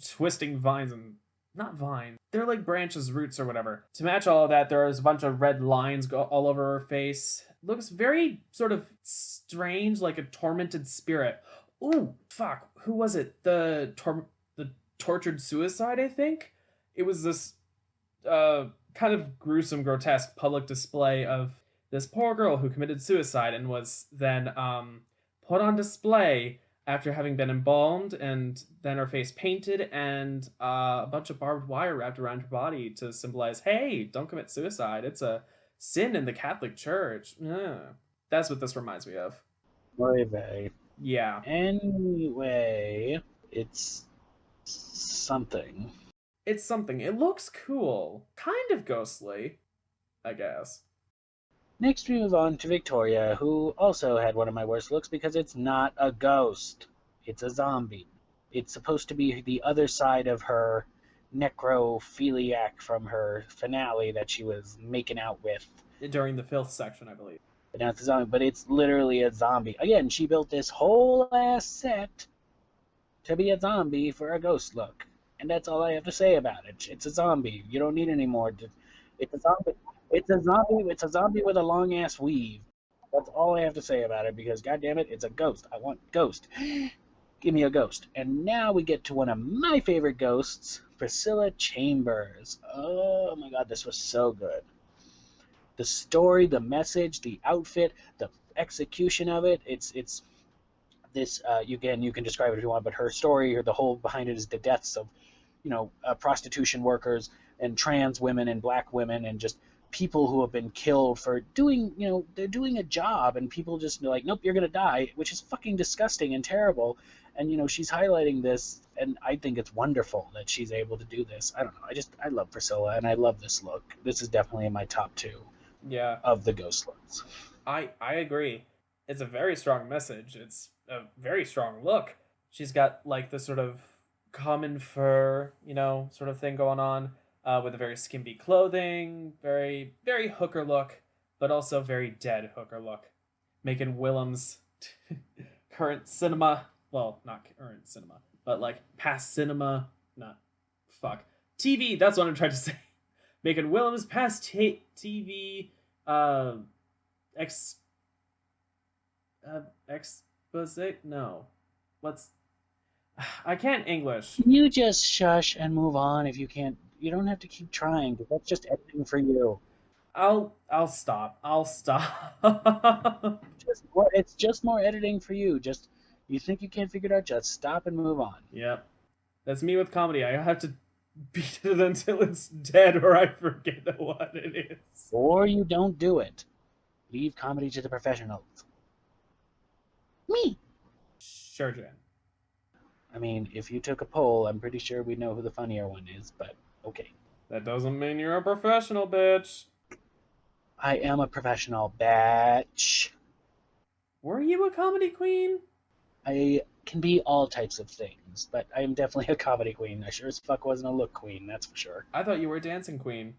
twisting vines and not vines, they're like branches, roots, or whatever. To match all of that, there's a bunch of red lines all over her face. Looks very sort of strange, like a tormented spirit. Ooh, fuck! Who was it? The tortured suicide, I think. It was this kind of gruesome, grotesque public display of this poor girl who committed suicide and was then put on display after having been embalmed, and then her face painted and a bunch of barbed wire wrapped around her body to symbolize, hey, don't commit suicide. It's a sin in the Catholic Church. Yeah. That's what this reminds me of. Very. Yeah. Anyway, it's something. It's something. It looks cool. Kind of ghostly, I guess. Next, we move on to Victoria, who also had one of my worst looks because it's not a ghost. It's a zombie. It's supposed to be the other side of her necrophiliac from her finale that she was making out with. During the filth section, I believe. But now it's a zombie, but it's literally a zombie. Again, she built this whole ass set to be a zombie for a ghost look. And that's all I have to say about it. It's a zombie. You don't need any more. It's a zombie. It's a zombie. It's a zombie with a long ass weave. That's all I have to say about it because, goddamn it, it's a ghost. I want ghost. Give me a ghost. And now we get to one of my favorite ghosts, Priscilla Chambers. Oh my god, this was so good. The story, the message, the outfit, the execution of it. It's this. You can describe it if you want, but her story, or the whole behind it, is the deaths of, prostitution workers and trans women and black women and just people who have been killed for doing, they're doing a job, and people just like, nope, you're gonna die, which is fucking disgusting and terrible. And she's highlighting this, and I think it's wonderful that she's able to do this. I don't know, I love Priscilla, and I love this look. This is definitely in my top 2. Yeah. Of the ghost looks. I agree. It's a very strong message. It's a very strong look. She's got like this sort of common fur, sort of thing going on, with a very skimpy clothing, very, very hooker look, but also very dead hooker look. Making Willem's current cinema, well, not current cinema, but like past cinema, not, fuck. TV, that's what I'm trying to say. Making Willem's past TV, expose? No. What's... I can't English. Can you just shush and move on if you can't? You don't have to keep trying, because that's just editing for you. I'll stop. I'll stop. It's just more editing for you. Just, you think you can't figure it out, just stop and move on. Yep. That's me with comedy. I have to beat it until it's dead or I forget what it is. Or you don't do it. Leave comedy to the professionals. Me. Sure, Jen. I mean, if you took a poll, I'm pretty sure we'd know who the funnier one is, but okay. That doesn't mean you're a professional, bitch. I am a professional, bitch. Were you a comedy queen? I can be all types of things, but I am definitely a comedy queen. I sure as fuck wasn't a look queen, that's for sure. I thought you were a dancing queen.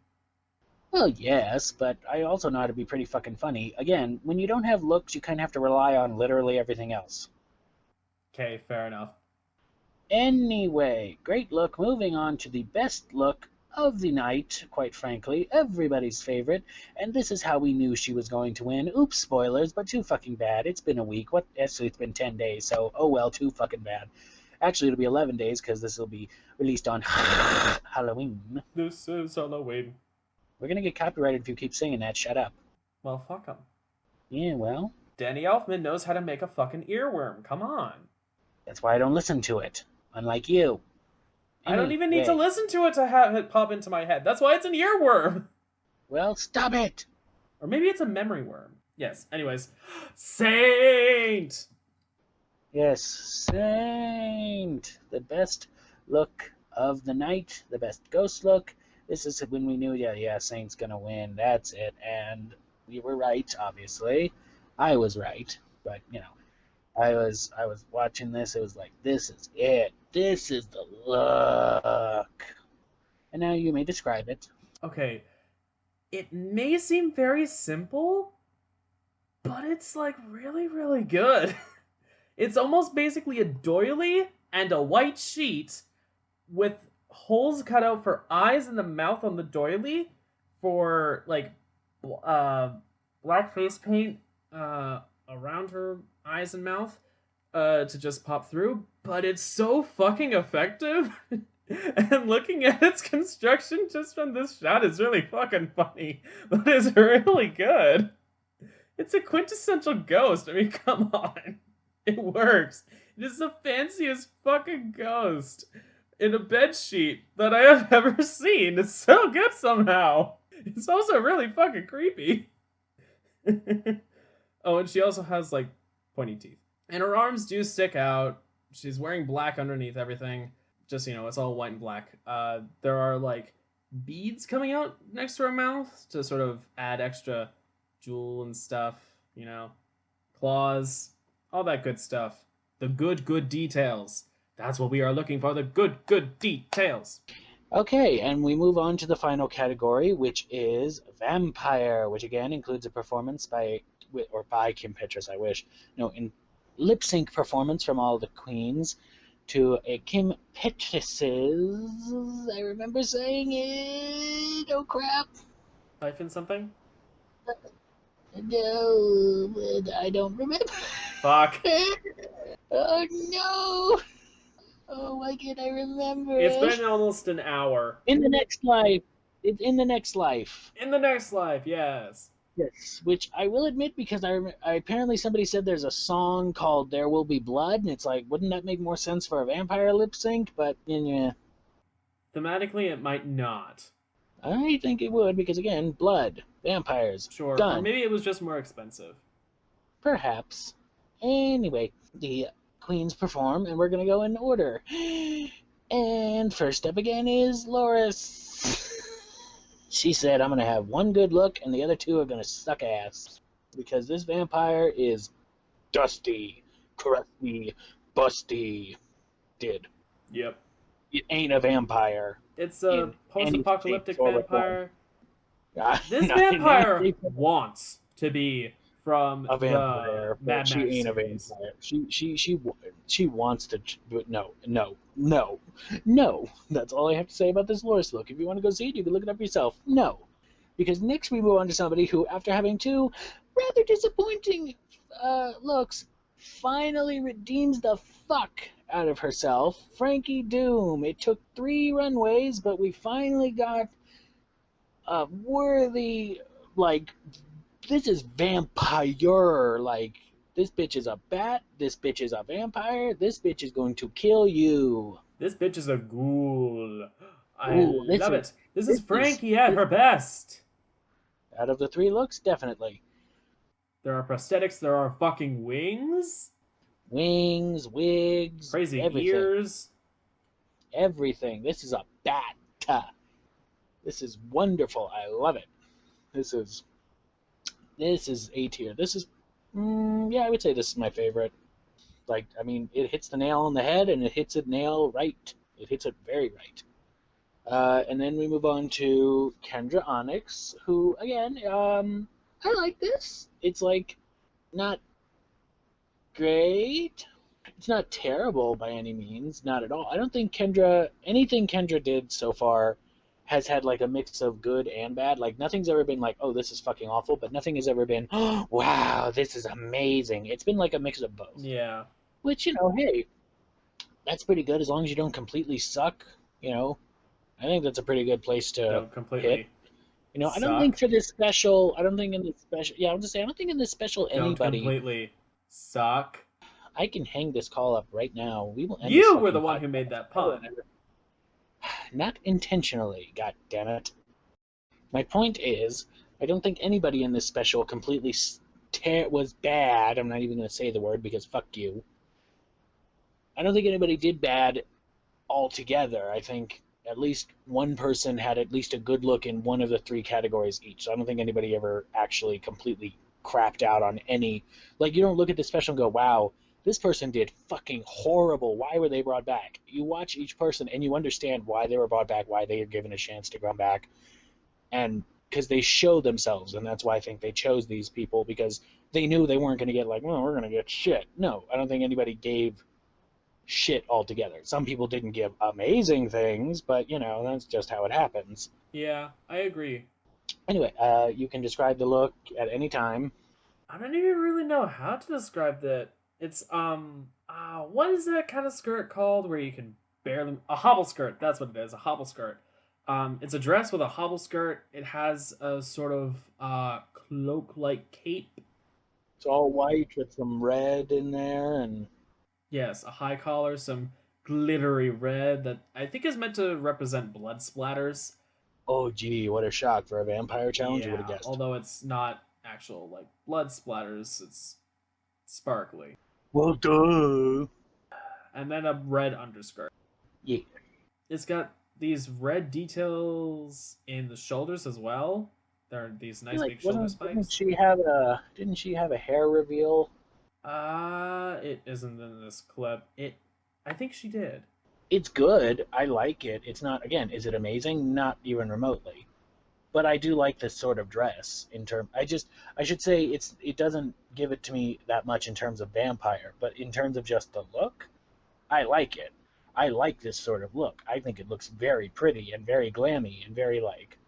Well, yes, but I also know how to be pretty fucking funny. Again, when you don't have looks, you kind of have to rely on literally everything else. Okay, fair enough. Anyway, great look. Moving on to the best look of the night, quite frankly, everybody's favorite, and this is how we knew she was going to win. Oops, spoilers, but too fucking bad. It's been a week. Actually, it's been 10 days, so oh well, too fucking bad. Actually, it'll be 11 days, because this will be released on Halloween. This is Halloween. We're gonna get copyrighted if you keep singing that. Shut up. Well, fuck him. Yeah, well. Danny Elfman knows how to make a fucking earworm. Come on. That's why I don't listen to it. Unlike you. I don't even need to listen to it to have it pop into my head. That's why it's an earworm. Well, stop it. Or maybe it's a memory worm. Yes. Anyways, Saint. Yes, Saint. The best look of the night. The best ghost look. This is when we knew, yeah, Saint's gonna win. That's it. And we were right, obviously. I was right, but I was watching this. It was like, this is it. This is the look. And now you may describe it. Okay, it may seem very simple, but it's like really, really good. It's almost basically a doily and a white sheet with holes cut out for eyes in the mouth on the doily for like black face paint around her eyes and mouth to just pop through, but it's so fucking effective. And looking at its construction just from this shot is really fucking funny, but it's really good. It's a quintessential ghost. I mean, come on. It works. It is the fanciest fucking ghost in a bedsheet that I have ever seen. It's so good somehow. It's also really fucking creepy. Oh, and she also has, like, pointy teeth. And her arms do stick out. She's wearing black underneath everything. Just, it's all white and black. There are, like, beads coming out next to her mouth to sort of add extra jewel and stuff, claws, all that good stuff. The good details. That's what we are looking for, the good details. Okay, and we move on to the final category, which is vampire, which again includes a performance by Kim Petras, I wish. No, in lip sync performance from all the queens to a Kim Petras's. I remember saying it. Oh crap. Hyphen something? No, I don't remember. Fuck. Oh no. Oh, why can't I remember? It's been almost an hour. In the next life. It's in the next life. In the next life, yes. Yes, which I will admit because I apparently somebody said there's a song called "There Will Be Blood," and it's like, wouldn't that make more sense for a vampire lip sync? But yeah, thematically, it might not. I think it would because again, blood, vampires, sure. done. Or maybe it was just more expensive. Perhaps. Anyway, the queens perform, and we're gonna go in order. And first up again is Loris. She said, I'm going to have one good look, and the other two are going to suck ass. Because this vampire is dusty, crusty, busty. Yep. It ain't a vampire. It's a post-apocalyptic vampire. This vampire wants to be from a vampire, the Mad she Max ain't series. A vampire. She wants to, but no. That's all I have to say about this Loris look. If you want to go see it, you can look it up yourself. No, because next we move on to somebody who, after having two rather disappointing looks, finally redeems the fuck out of herself. Frankie Doom. It took 3 runways, but we finally got a worthy, like, this is vampire, like, this bitch is a bat, this bitch is a vampire, this bitch is going to kill you. This bitch is a ghoul. I love it. This is Frankie at her best. Out of the 3 looks, definitely. There are prosthetics, there are fucking wings. Wings, wigs, crazy everything. Ears. Everything. This is a bat. This is wonderful. I love it. This is A tier. This is, I would say this is my favorite. Like, I mean, it hits the nail on the head, and it hits it nail right. It hits it very right. And then we move on to Kendra Onyx, who, again, I like this. It's, like, not great. It's not terrible by any means. Not at all. I don't think anything Kendra did so far has had like a mix of good and bad. Like nothing's ever been like, oh, this is fucking awful, but nothing has ever been, oh, wow, this is amazing. It's been like a mix of both. Yeah. Which, hey, that's pretty good as long as you don't completely suck, I think that's a pretty good place to hit. I don't think for this special, I don't think in this special anybody. Don't completely suck. I can hang this call up right now. We will end You were the one who made that pun. Not intentionally, god damn it. My point is, I don't think anybody in this special completely was bad. I'm not even going to say the word because fuck you. I don't think anybody did bad altogether. I think at least one person had at least a good look in one of the three categories each. So I don't think anybody ever actually completely crapped out on any. Like, you don't look at the special and go, wow, this person did fucking horrible. Why were they brought back? You watch each person and you understand why they were brought back, why they are given a chance to come back. And because they show themselves, and that's why I think they chose these people, because they knew they weren't going to get like, well, we're going to get shit. No, I don't think anybody gave shit altogether. Some people didn't give amazing things, but that's just how it happens. Yeah, I agree. Anyway, you can describe the look at any time. I don't even really know how to describe that. It's what is that kind of skirt called where you can barely a hobble skirt? That's what it is, a hobble skirt. It's a dress with a hobble skirt. It has a sort of cloak-like cape. It's all white with some red in there, and yes, a high collar, some glittery red that I think is meant to represent blood splatters. Oh, gee, what a shock for a vampire challenge! Yeah, You would have guessed. although it's not actual like blood splatters, it's sparkly. Well, duh. And then a red underskirt. Yeah. It's got these red details in the shoulders as well. There are these nice big shoulder spikes. Didn't she have a hair reveal? It isn't in this clip. I think she did. It's good. I like it. It's not, again, is it amazing? Not even remotely. But I do like this sort of dress I should say it doesn't give it to me that much in terms of vampire, but in terms of just the look, I like it. I like this sort of look. I think it looks very pretty and very glammy and very like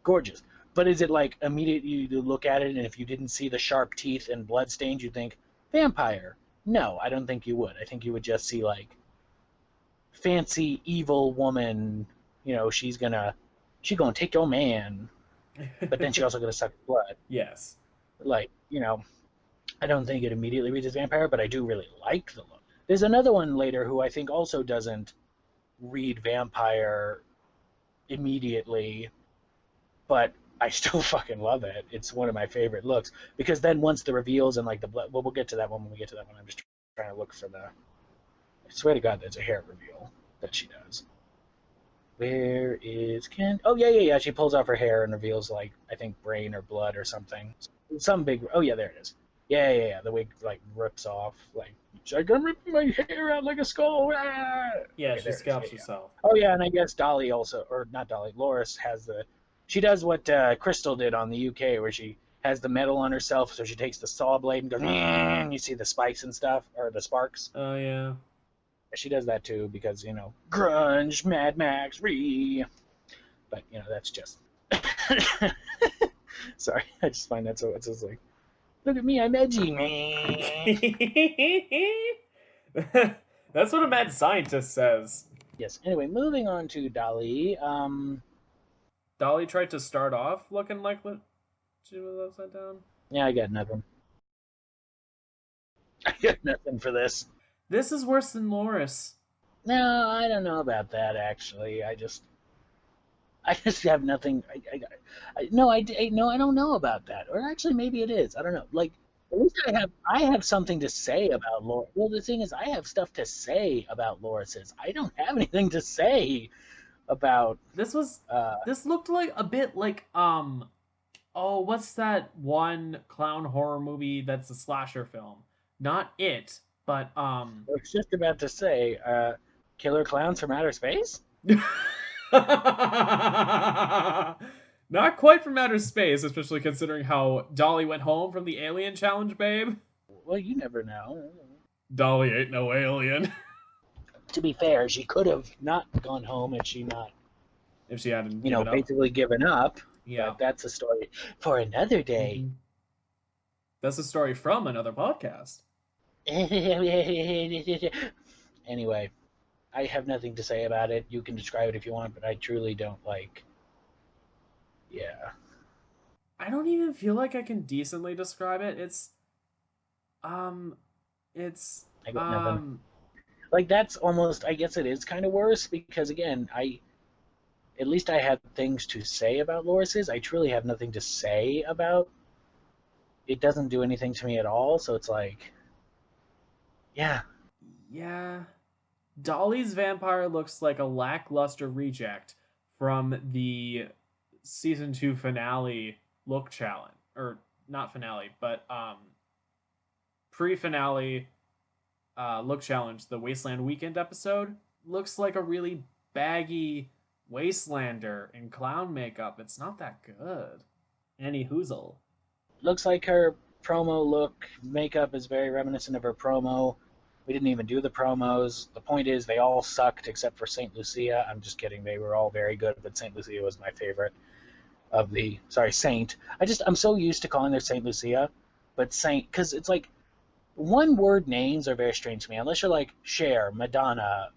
gorgeous. But is it like immediately you look at it and if you didn't see the sharp teeth and blood stains, you'd think vampire? No, I don't think you would. I think you would just see like fancy evil woman. She's gonna take your man, but then she also gonna suck blood. Yes. Like, I don't think it immediately reads as vampire, but I do really like the look. There's another one later who I think also doesn't read vampire immediately, but I still fucking love it. It's one of my favorite looks because then once the reveals and like the blood, well, we'll get to that one when we get to that one. I'm just trying to look for I swear to God, there's a hair reveal that she does. Where is Ken? Oh, yeah. She pulls off her hair and reveals, like, I think brain or blood or something. Some big... Oh, yeah, there it is. Yeah. The wig, like, rips off. Like, I'm ripping my hair out like a skull. Ah! Yeah, okay, she scalps herself. Oh, yeah, and I guess Dolly also... Or, not Dolly, Loris has the... She does what Crystal did on the UK, where she has the metal on herself, so she takes the saw blade and goes... And you see the spikes and stuff, or the sparks. Oh, yeah. She does that too because, grunge, Mad Max, But, that's just... Sorry, I just find that so... It's just like, look at me, I'm edgy. That's what a mad scientist says. Yes, anyway, moving on to Dolly. Dolly tried to start off looking like what she was upside down. Yeah, I got nothing. I got nothing for this. This is worse than Loris. No, I don't know about that, actually. I just have nothing. I don't know about that. Or actually, maybe it is. I don't know. Like, at least I have something to say about Loris. Well, the thing is, I have stuff to say about Loris's. I don't have anything to say about... This looked like a bit like, what's that one clown horror movie that's a slasher film? Not It. But I was just about to say, Killer Clowns from Outer Space? Not quite from outer space, especially considering how Dolly went home from the alien challenge, babe. Well, you never know. Dolly ain't no alien. To be fair, she could have not gone home if she hadn't basically given up. Yeah. But that's a story for another day. Mm-hmm. That's a story from another podcast. Anyway, I have nothing to say about it. You can describe it if you want, but I truly don't like... Yeah. I don't even feel like I can decently describe it. I got nothing. Like, that's almost... I guess it is kind of worse, because, again, I at least I had things to say about Loris's. I truly have nothing to say about. It doesn't do anything to me at all, so it's like, yeah. Yeah. Dolly's vampire looks like a lackluster reject from the season 2 finale look challenge. Or not finale, but pre-finale look challenge, the Wasteland Weekend episode. Looks like a really baggy wastelander in clown makeup. It's not that good. Annie Hoozle. Looks like her promo look, makeup is very reminiscent of her promo. We didn't even do the promos. The point is, they all sucked except for St. Lucia. I'm just kidding. They were all very good, but St. Lucia was my favorite of the. Sorry, Saint. I'm so used to calling her St. Lucia, but Saint, because it's like one word names are very strange to me. Unless you're like Cher, Madonna.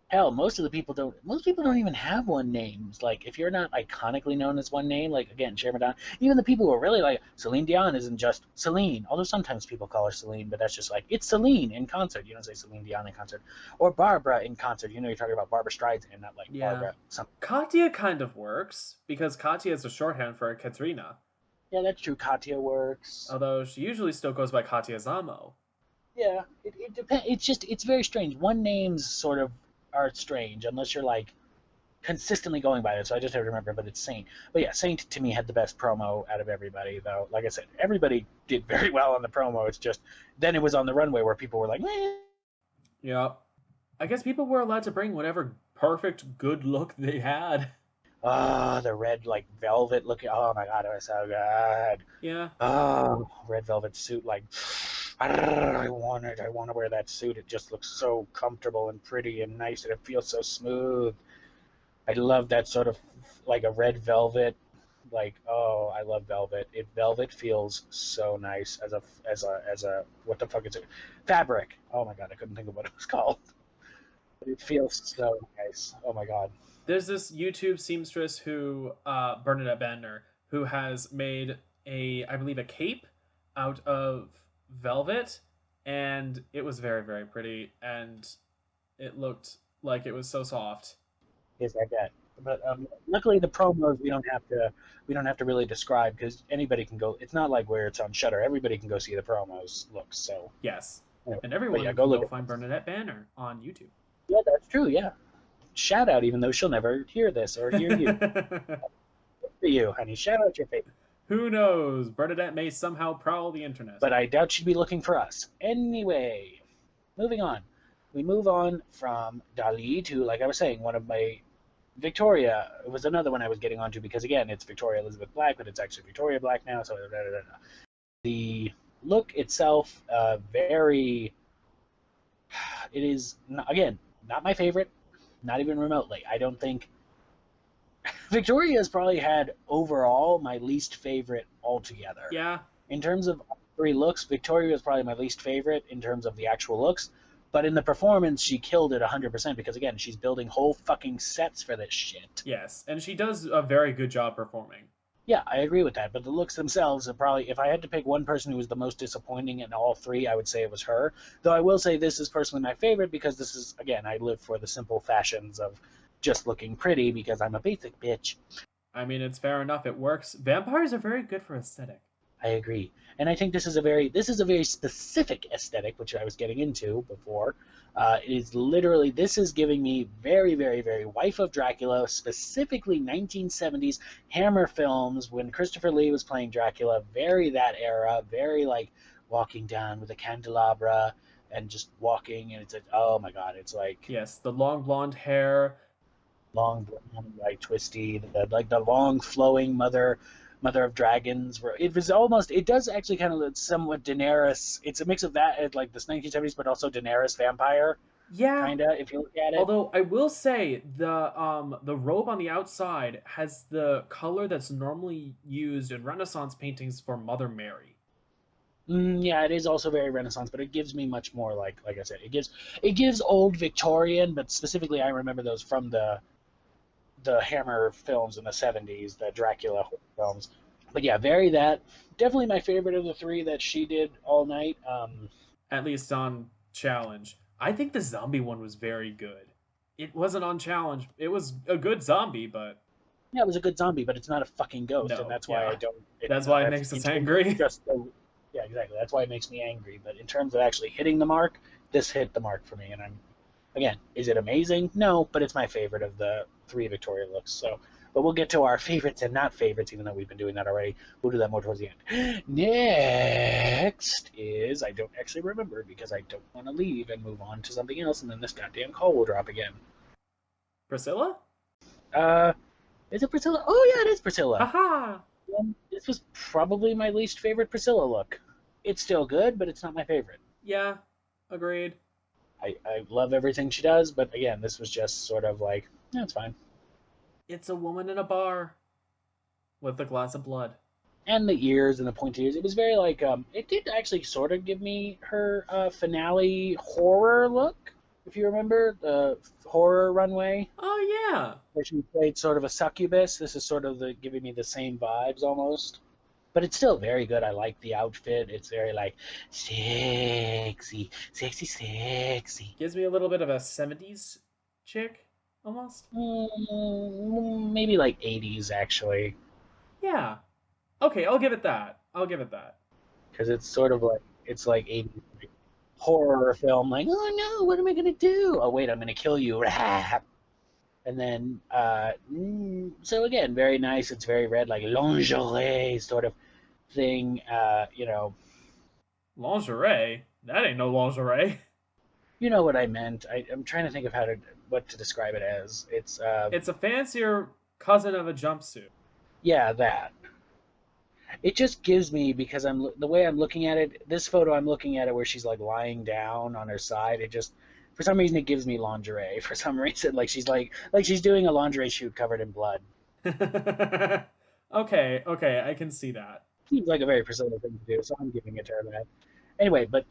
Hell, most people don't even have one names. Like, if you're not iconically known as one name, like, again, Cher, Madonna, even the people who are really like, Celine Dion isn't just Celine, although sometimes people call her Celine, but that's just like, it's Celine in concert. You don't say Celine Dion in concert. Or Barbara in concert. You know, you're talking about Barbara Streisand, not like Barbara something. Katya kind of works, because Katya is a shorthand for Katrina. Yeah, that's true. Katya works. Although she usually still goes by Katya Zamo. Yeah, it depends. It's very strange. One name's sort of are strange unless you're like consistently going by it. So I just have to remember, but it's Saint. But yeah, Saint to me had the best promo out of everybody, though. Like I said, everybody did very well on the promo. It's just then it was on the runway where people were like, eh. Yeah. I guess people were allowed to bring whatever perfect good look they had. The red like velvet looking. Oh my god, it was so good. Yeah. Oh, red velvet suit, like. I want it. I want to wear that suit. It just looks so comfortable and pretty and nice, and it feels so smooth. I love that sort of like a red velvet. Like, oh, I love velvet. Velvet feels so nice as a what the fuck is it? Fabric. Oh my god, I couldn't think of what it was called. It feels so nice. Oh my god. There's this YouTube seamstress who Bernadette Banner, who has made I believe a cape out of velvet, and it was very, very pretty, and it looked like it was so soft. Yes, I bet. But luckily, the promos we don't have to really describe because anybody can go. It's not like where it's on Shudder. Everybody can go see the promos looks. So yes, anyway. And everyone yeah, can go find Bernadette Banner on YouTube. Yeah, that's true. Yeah, shout out, even though she'll never hear this or hear you. For you, honey, shout out your favorite. Who knows? Bernadette may somehow prowl the internet. But I doubt she'd be looking for us. Anyway, moving on. We move on from Dali to, like I was saying, one of my Victoria. It was another one I was getting onto because, again, it's Victoria Elizabeth Black, but it's actually Victoria Black now. So the look itself, very. It is, again, not my favorite, not even remotely. I don't think. Victoria's probably had overall my least favorite altogether. Yeah. In terms of three looks, Victoria is probably my least favorite in terms of the actual looks. But in the performance, she killed it 100% because, again, she's building whole fucking sets for this shit. Yes, and she does a very good job performing. Yeah, I agree with that. But the looks themselves are probably, if I had to pick one person who was the most disappointing in all three, I would say it was her. Though I will say this is personally my favorite because this is, again, I live for the simple fashions of just looking pretty because I'm a basic bitch. I mean, it's fair enough. It works. Vampires are very good for aesthetic. I agree. And I think this is a very specific aesthetic, which I was getting into before. It is literally, this is giving me very, very, very Wife of Dracula, specifically 1970s Hammer films when Christopher Lee was playing Dracula, very that era, very like walking down with a candelabra and just walking, and it's like, oh my god, it's like... Yes, the long blonde hair. Long blonde, like twisty, the long flowing mother of dragons. It was almost, it does actually kind of look somewhat Daenerys. It's a mix of that, like this 1970s, but also Daenerys vampire. Yeah, kind of, if you look at it. Although I will say the robe on the outside has the color that's normally used in Renaissance paintings for Mother Mary. Yeah, it is also very Renaissance, but it gives me much more like I said, it gives old Victorian, but specifically I remember those from the Hammer films in the 70s, the Dracula films. But yeah, very that. Definitely my favorite of the three that she did all night. At least on Challenge. I think the zombie one was very good. It wasn't on challenge. It was a good zombie, but Yeah, it was a good zombie, but it's not a fucking ghost, and no, that's why yeah. I don't. That's why it That's makes us in terms of angry. just the. Yeah, exactly. That's why it makes me angry. But in terms of actually hitting the mark, this hit the mark for me, and I'm again, is it amazing? No, but it's my favorite of the 3 Victoria looks. So, but we'll get to our favorites and not favorites, even though we've been doing that already. We'll do that more towards the end. Next is I don't actually remember because I don't want to leave and move on to something else, and then this goddamn call will drop again. Priscilla? Uh, is it Priscilla? Oh yeah, it is Priscilla. Haha! This was probably my least favorite Priscilla look. It's still good, but it's not my favorite. Yeah, agreed. I love everything she does, but again, this was just sort of like, yeah, it's fine. It's a woman in a bar with a glass of blood. And the ears and the pointy ears, it was very like, it did actually sort of give me her finale horror look, if you remember, the horror runway. Oh, yeah. Where she played sort of a succubus. This is sort of giving me the same vibes almost. But it's still very good. I like the outfit. It's very like sexy, sexy, sexy. Gives me a little bit of a 70s chick, almost. Maybe like 80s actually. Yeah. Okay, I'll give it that. Because it's sort of like, it's like 80s horror film. Like, oh no, what am I going to do? Oh wait, I'm going to kill you. And then, so again, very nice. It's very red, like lingerie sort of thing, you know. Lingerie? That ain't no lingerie. You know what I meant. I'm trying to think of what to describe it as. It's a fancier cousin of a jumpsuit. Yeah, that. It just gives me, because the way I'm looking at it, this photo I'm looking at it where she's like lying down on her side, it just, for some reason it gives me lingerie. For some reason, like she's doing a lingerie shoot covered in blood. Okay, I can see that. Seems like a very Priscilla thing to do, so I'm giving it to her that. Anyway, but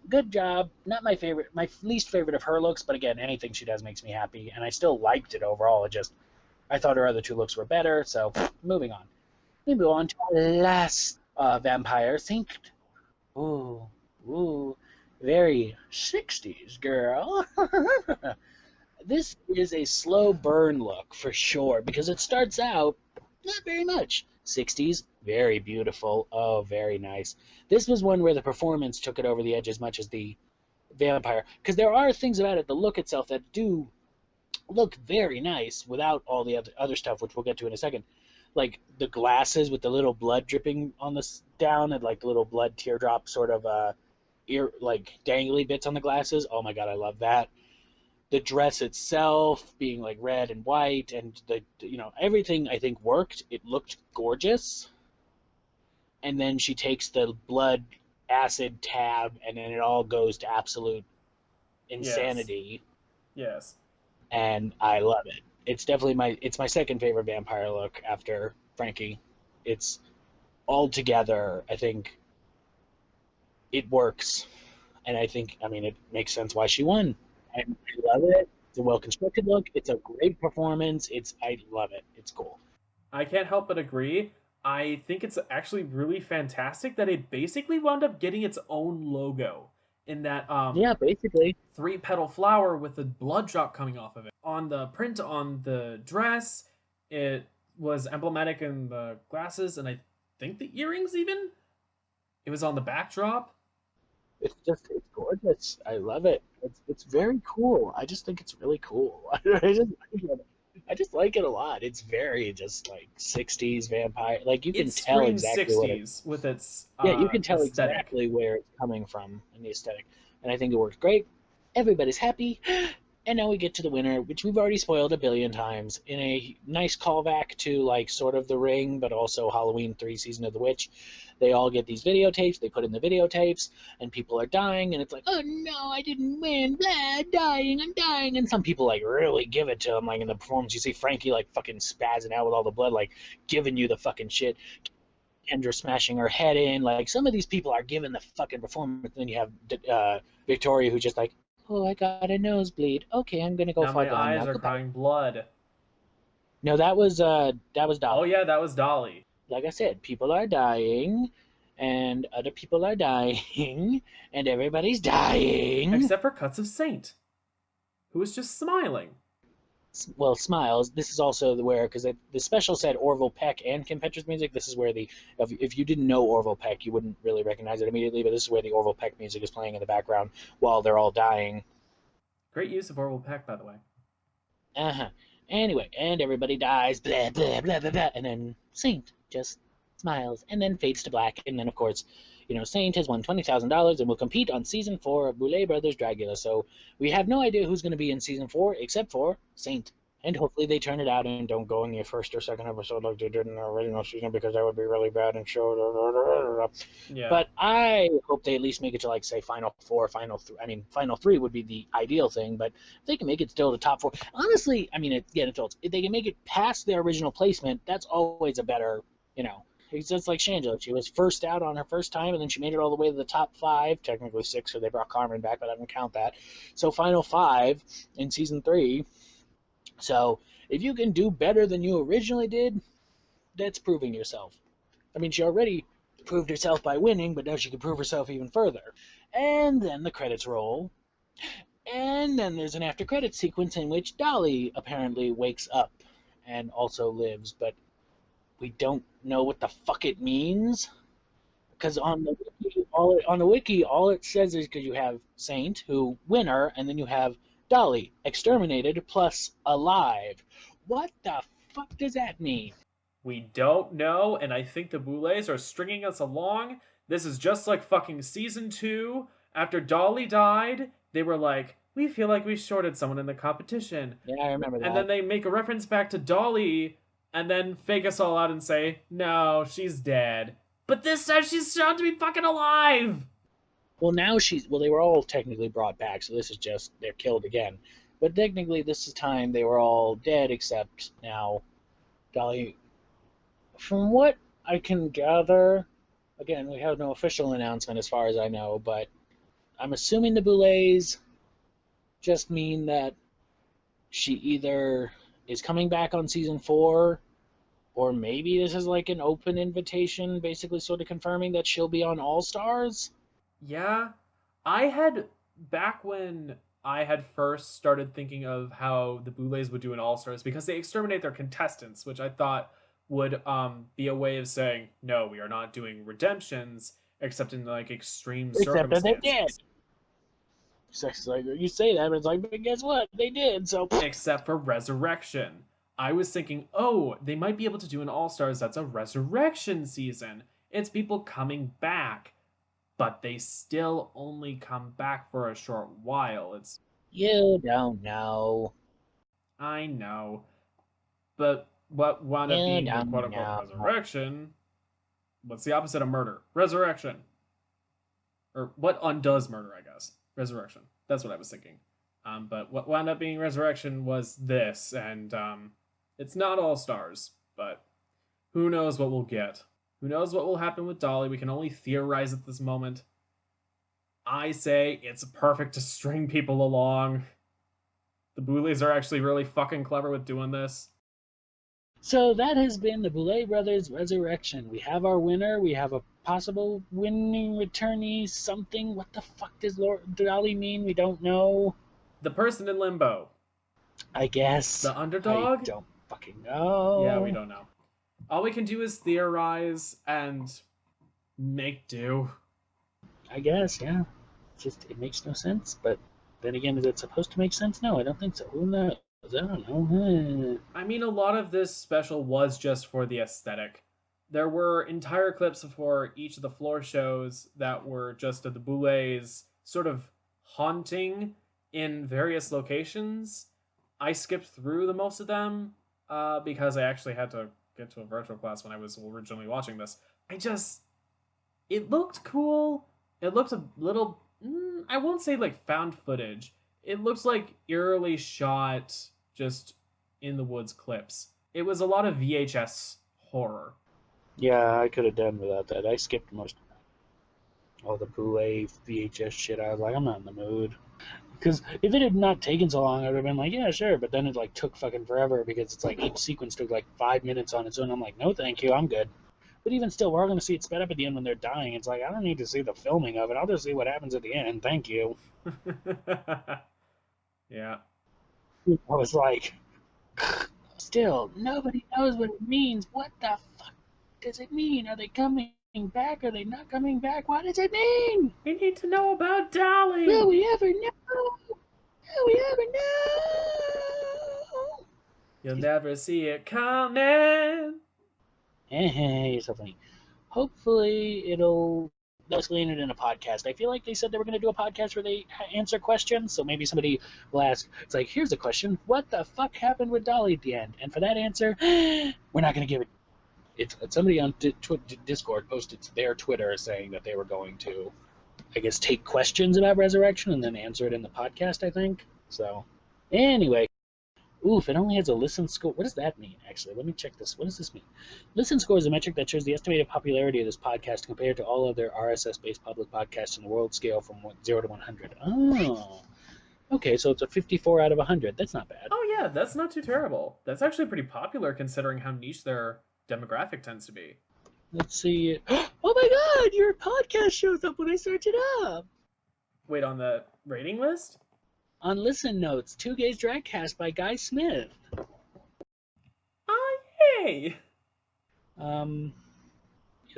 good job. Not my favorite, my least favorite of her looks, but again, anything she does makes me happy, and I still liked it overall. I thought her other 2 looks were better, so moving on. We move on to our last vampire synced. Ooh, very 60s, girl. This is a slow burn look for sure, because it starts out not very much. 60s, very beautiful. Oh, very nice. This was one where the performance took it over the edge as much as the vampire, because there are things about it, the look itself, that do look very nice without all the other stuff, which we'll get to in a second. Like the glasses with the little blood dripping on the down, and like the little blood teardrop sort of ear, like dangly bits on the glasses. Oh my god, I love that. The dress itself being like red and white, and everything I think worked. It looked gorgeous. And then she takes the blood acid tab, and then it all goes to absolute insanity. Yes. And I love it. It's definitely my second favorite vampire look after Frankie. It's all together. I think it works, and it makes sense why she won. I love it. It's a well constructed look. It's a great performance. I love it. It's cool. I can't help but agree. I think it's actually really fantastic that it basically wound up getting its own logo. In that basically 3-petal flower with the blood drop coming off of it. On the print on the dress, it was emblematic in the glasses, and I think the earrings even. It was on the backdrop. It's gorgeous. I love it. It's very cool. I just think it's really cool. I just like it a lot. It's very just like 60s vampire. Like you can tell exactly 60s with its you can tell aesthetic. exactly where it's coming from in the aesthetic, and I think it works great. Everybody's happy, and now we get to the winner, which we've already spoiled a billion times in a nice callback to like sort of The Ring, but also Halloween 3: Season of the Witch. They all get these videotapes. They put in the videotapes, and people are dying, and it's like, oh no, I didn't win, blah, I'm dying, and some people like really give it to them, like in the performance. You see Frankie like fucking spazzing out with all the blood, like giving you the fucking shit. Kendra smashing her head in. Like some of these people are giving the fucking performance. And then you have Victoria, who's just like, oh, I got a nosebleed. Okay, I'm gonna go. Now my eyes are crying blood. No, that was Dolly. Oh yeah, that was Dolly. Like I said, people are dying, and other people are dying, and everybody's dying. Except for Cuts of Saint, who was just smiling. Well, smiles. This is also where, because the special said Orville Peck and Kim Petras music. This is where if you didn't know Orville Peck, you wouldn't really recognize it immediately. But this is where the Orville Peck music is playing in the background while they're all dying. Great use of Orville Peck, by the way. Anyway, and everybody dies, blah blah blah blah blah, and then Saint just smiles and then fades to black, and then of course, Saint has won $20,000 and will compete on season 4 of Boulet Brothers Dragula. So we have no idea who's going to be in season 4 except for Saint. And hopefully they turn it out and don't go in the first or second episode like they did in the original season, because that would be really bad and show. Yeah. But I hope they at least make it to, like, say, Final 4, Final 3. I mean, Final 3 would be the ideal thing, but if they can make it still to top 4. Honestly, I mean, if they can make it past their original placement, that's always a better, It's just like Shangela. She was first out on her first time, and then she made it all the way to the top 5, technically 6, so they brought Carmen back, but I don't count that. So Final 5 in season 3. So if you can do better than you originally did, that's proving yourself. I mean, she already proved herself by winning, but now she can prove herself even further. And then the credits roll. And then there's an after credits sequence in which Dolly apparently wakes up and also lives, but we don't know what the fuck it means. Because on the wiki, all it says is, because you have Saint, who winner, and then you have Dolly, exterminated, plus alive. What the fuck does that mean? We don't know, and I think the Boulets are stringing us along. This is just like fucking season 2. After Dolly died, they were like, we feel like we shorted someone in the competition. Yeah, I remember that. And then they make a reference back to Dolly, and then fake us all out and say, no, she's dead. But this time she's shown to be fucking alive! Well, now they were all technically brought back, so this is just, they're killed again. But technically, this is time they were all dead, except now Dolly. From what I can gather, again, we have no official announcement as far as I know, but I'm assuming the Boulets just mean that she either is coming back on season 4, or maybe this is like an open invitation, basically sort of confirming that she'll be on All Stars. Yeah, back when I had first started thinking of how the Boulets would do an All-Stars, because they exterminate their contestants, which I thought would be a way of saying, no, we are not doing redemptions, except in like extreme circumstances. Except that they did. It's like, you say that, but it's like, but guess what? They did, so... Except for Resurrection. I was thinking, oh, they might be able to do an All-Stars that's a Resurrection season. It's people coming back. But they still only come back for a short while. You don't know. I know. But what wound up being the quote-unquote resurrection, what's the opposite of murder? Resurrection. Or what undoes murder, I guess. Resurrection. That's what I was thinking. But what wound up being resurrection was this, and it's not All Stars, but who knows what we'll get. Who knows what will happen with Dolly? We can only theorize at this moment. I say it's perfect to string people along. The Boulets are actually really fucking clever with doing this. So that has been the Boulet Brothers Resurrection. We have our winner. We have a possible winning returnee something. What the fuck does Dolly mean? We don't know. The person in limbo. I guess. The underdog? I don't fucking know. Yeah, we don't know. All we can do is theorize and make do. I guess, yeah. It makes no sense, but then again, is it supposed to make sense? No, I don't think so. Who knows? I don't know. I mean, a lot of this special was just for the aesthetic. There were entire clips for each of the floor shows that were just of the Boulets sort of haunting in various locations. I skipped through the most of them because I actually had to get to a virtual class when I was originally watching this. It looked cool. It looked a little, I won't say like found footage. It looks like eerily shot, just in the woods clips. It was a lot of VHS horror. Yeah, I could have done without that. I skipped most of all the Boulet VHS shit. I was like, I'm not in the mood. Because if it had not taken so long, I would have been like, yeah, sure. But then it like took fucking forever because it's like each sequence took like 5 minutes on its own. I'm like, no, thank you, I'm good. But even still, we're all going to see it sped up at the end when they're dying. It's like, I don't need to see the filming of it. I'll just see what happens at the end. Thank you. Yeah. I was like, still, nobody knows what it means. What the fuck does it mean? Are they coming back? Are they not coming back? What does it mean? We need to know about Dolly. Will we ever know? Will we ever know? You'll never see it coming. You're so funny. Hopefully they'll explain it in a podcast. I feel like they said they were going to do a podcast where they answer questions, so maybe somebody will ask, it's like, here's a question, what the fuck happened with Dolly at the end? And for that answer, we're not going to give it. It's somebody on Discord posted their Twitter saying that they were going to, I guess, take questions about Resurrection and then answer it in the podcast, I think. So, anyway. Oof, it only has a listen score. What does that mean, actually? Let me check this. What does this mean? Listen score is a metric that shows the estimated popularity of this podcast compared to all other RSS-based public podcasts in the world scale from 0 to 100. Oh. Okay, so it's a 54 out of 100. That's not bad. Oh, yeah, that's not too terrible. That's actually pretty popular considering how niche their demographic tends to be. Let's see. Oh my god, your podcast shows up when I search it up! Wait, on the rating list? On Listen Notes, 2GaysDragcast by Guy Smith. Oh, hey!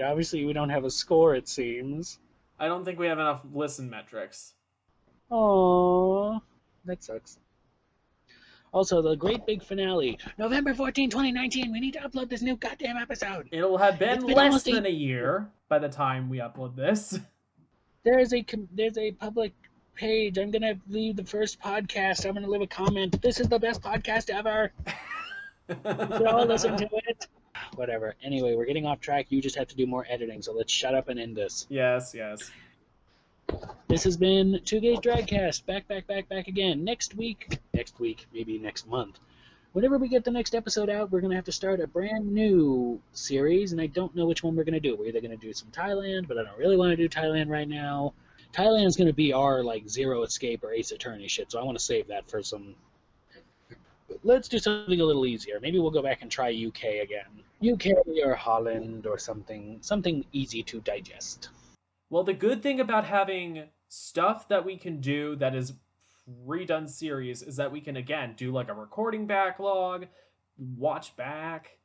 Obviously we don't have a score, it seems. I don't think we have enough listen metrics. Aww, that sucks. Also, the great big finale, November 14, 2019. We need to upload this new goddamn episode. It'll have been less than a year by the time we upload this. There's a public page. I'm gonna leave the first podcast. I'm gonna leave a comment. This is the best podcast ever. You should all listen to it. Whatever. Anyway, we're getting off track. You just have to do more editing, so let's shut up and end this. Yes. This has been 2GaysDragcast. Back again. Next week, maybe next month. Whenever we get the next episode out, we're going to have to start a brand new series, and I don't know which one we're going to do. We're either going to do some Thailand, but I don't really want to do Thailand right now. Thailand's going to be our, Zero Escape or Ace Attorney shit, so I want to save that for some... Let's do something a little easier. Maybe we'll go back and try UK again. UK or Holland or something easy to digest. Well, the good thing about having stuff that we can do that is redone series is that we can, again, do a recording backlog, watch back.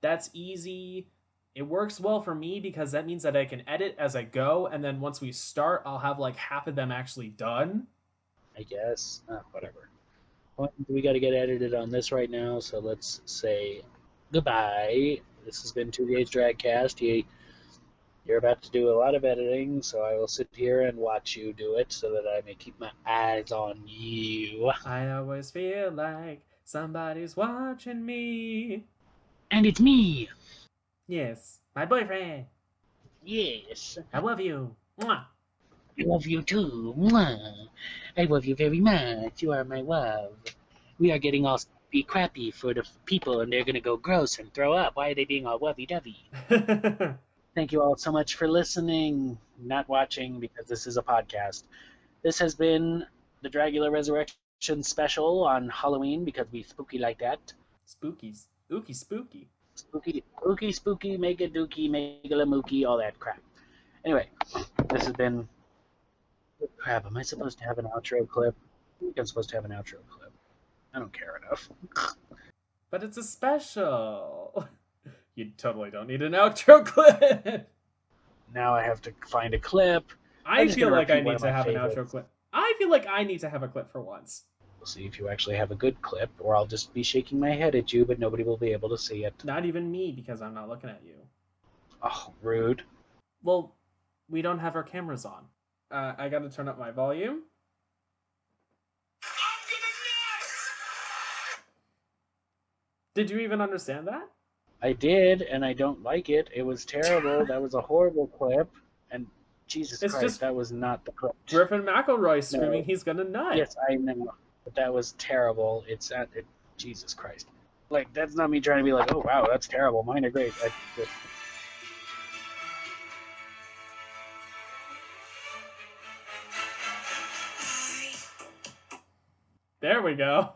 That's easy. It works well for me because that means that I can edit as I go, and then once we start, I'll have half of them actually done. I guess. Whatever. We got to get edited on this right now, so let's say goodbye. This has been 2GaysDragcast. You're about to do a lot of editing, so I will sit here and watch you do it so that I may keep my eyes on you. I always feel like somebody's watching me. And it's me. Yes, my boyfriend. Yes. I love you. Mwah. I love you too. Mwah. I love you very much. You are my love. We are getting all crappy for the people, and they're going to go gross and throw up. Why are they being all lovey-dovey? Thank you all so much for listening, not watching, because this is a podcast. This has been the Dragula Resurrection special on Halloween, because we spooky like that. Spookies. Ookie spooky. Spooky, mega dookie, mega mookie, all that crap. Anyway, this has been... Crap, am I supposed to have an outro clip? I think I'm supposed to have an outro clip. I don't care enough. But it's a special. You totally don't need an outro clip. Now I have to find a clip. I feel like I need to have an outro clip. I feel like I need to have a clip for once. We'll see if you actually have a good clip, or I'll just be shaking my head at you, but nobody will be able to see it. Not even me, because I'm not looking at you. Oh, rude. Well, we don't have our cameras on. I gotta turn up my volume. Did you even understand that? I did, and I don't like it. It was terrible. That was a horrible clip. And Jesus Christ, that was not the clip. Griffin McElroy screaming he's gonna nut. Yes, I know. But that was terrible. Jesus Christ. That's not me trying to be like, oh, wow, that's terrible. Mine are great. There we go.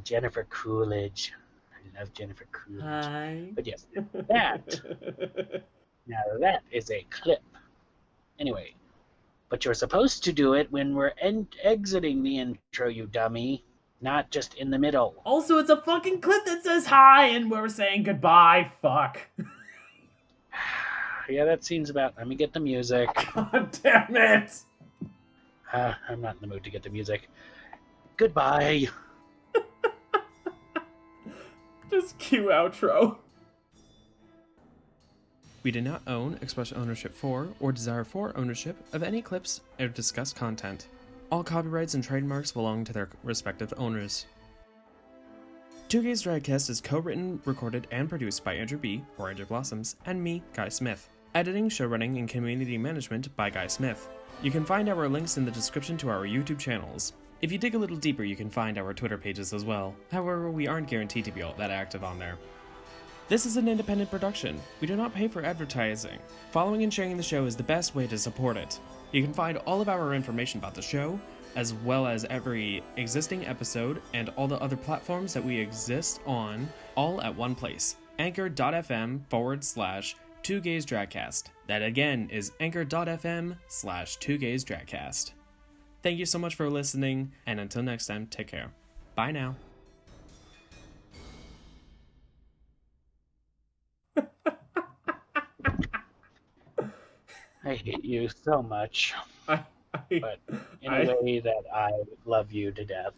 Jennifer Coolidge. I love Jennifer Coolidge. Hi. But yes, now that is a clip. Anyway, but you're supposed to do it when we're exiting the intro, you dummy. not just in the middle. Also, it's a fucking clip that says hi, and we're saying goodbye. Fuck. Yeah, that seems about. Let me get the music. God damn it. I'm not in the mood to get the music. Goodbye. Just cue outro. We do not own, express ownership for, or desire for ownership of any clips or discussed content. All copyrights and trademarks belong to their respective owners. 2GaysDragcast is co-written, recorded, and produced by Andrew B., or Andrew Blossoms, and me, Guy Smith. Editing, showrunning, and community management by Guy Smith. You can find our links in the description to our YouTube channels. If you dig a little deeper, you can find our Twitter pages as well. However, we aren't guaranteed to be all that active on there. This is an independent production. We do not pay for advertising. Following and sharing the show is the best way to support it. You can find all of our information about the show, as well as every existing episode and all the other platforms that we exist on, all at one place. Anchor.fm/2GaysDragcast. That again is Anchor.fm/2GaysDragcast. Thank you so much for listening, and until next time, take care. Bye now. I hate you so much, but in a way that I love you to death.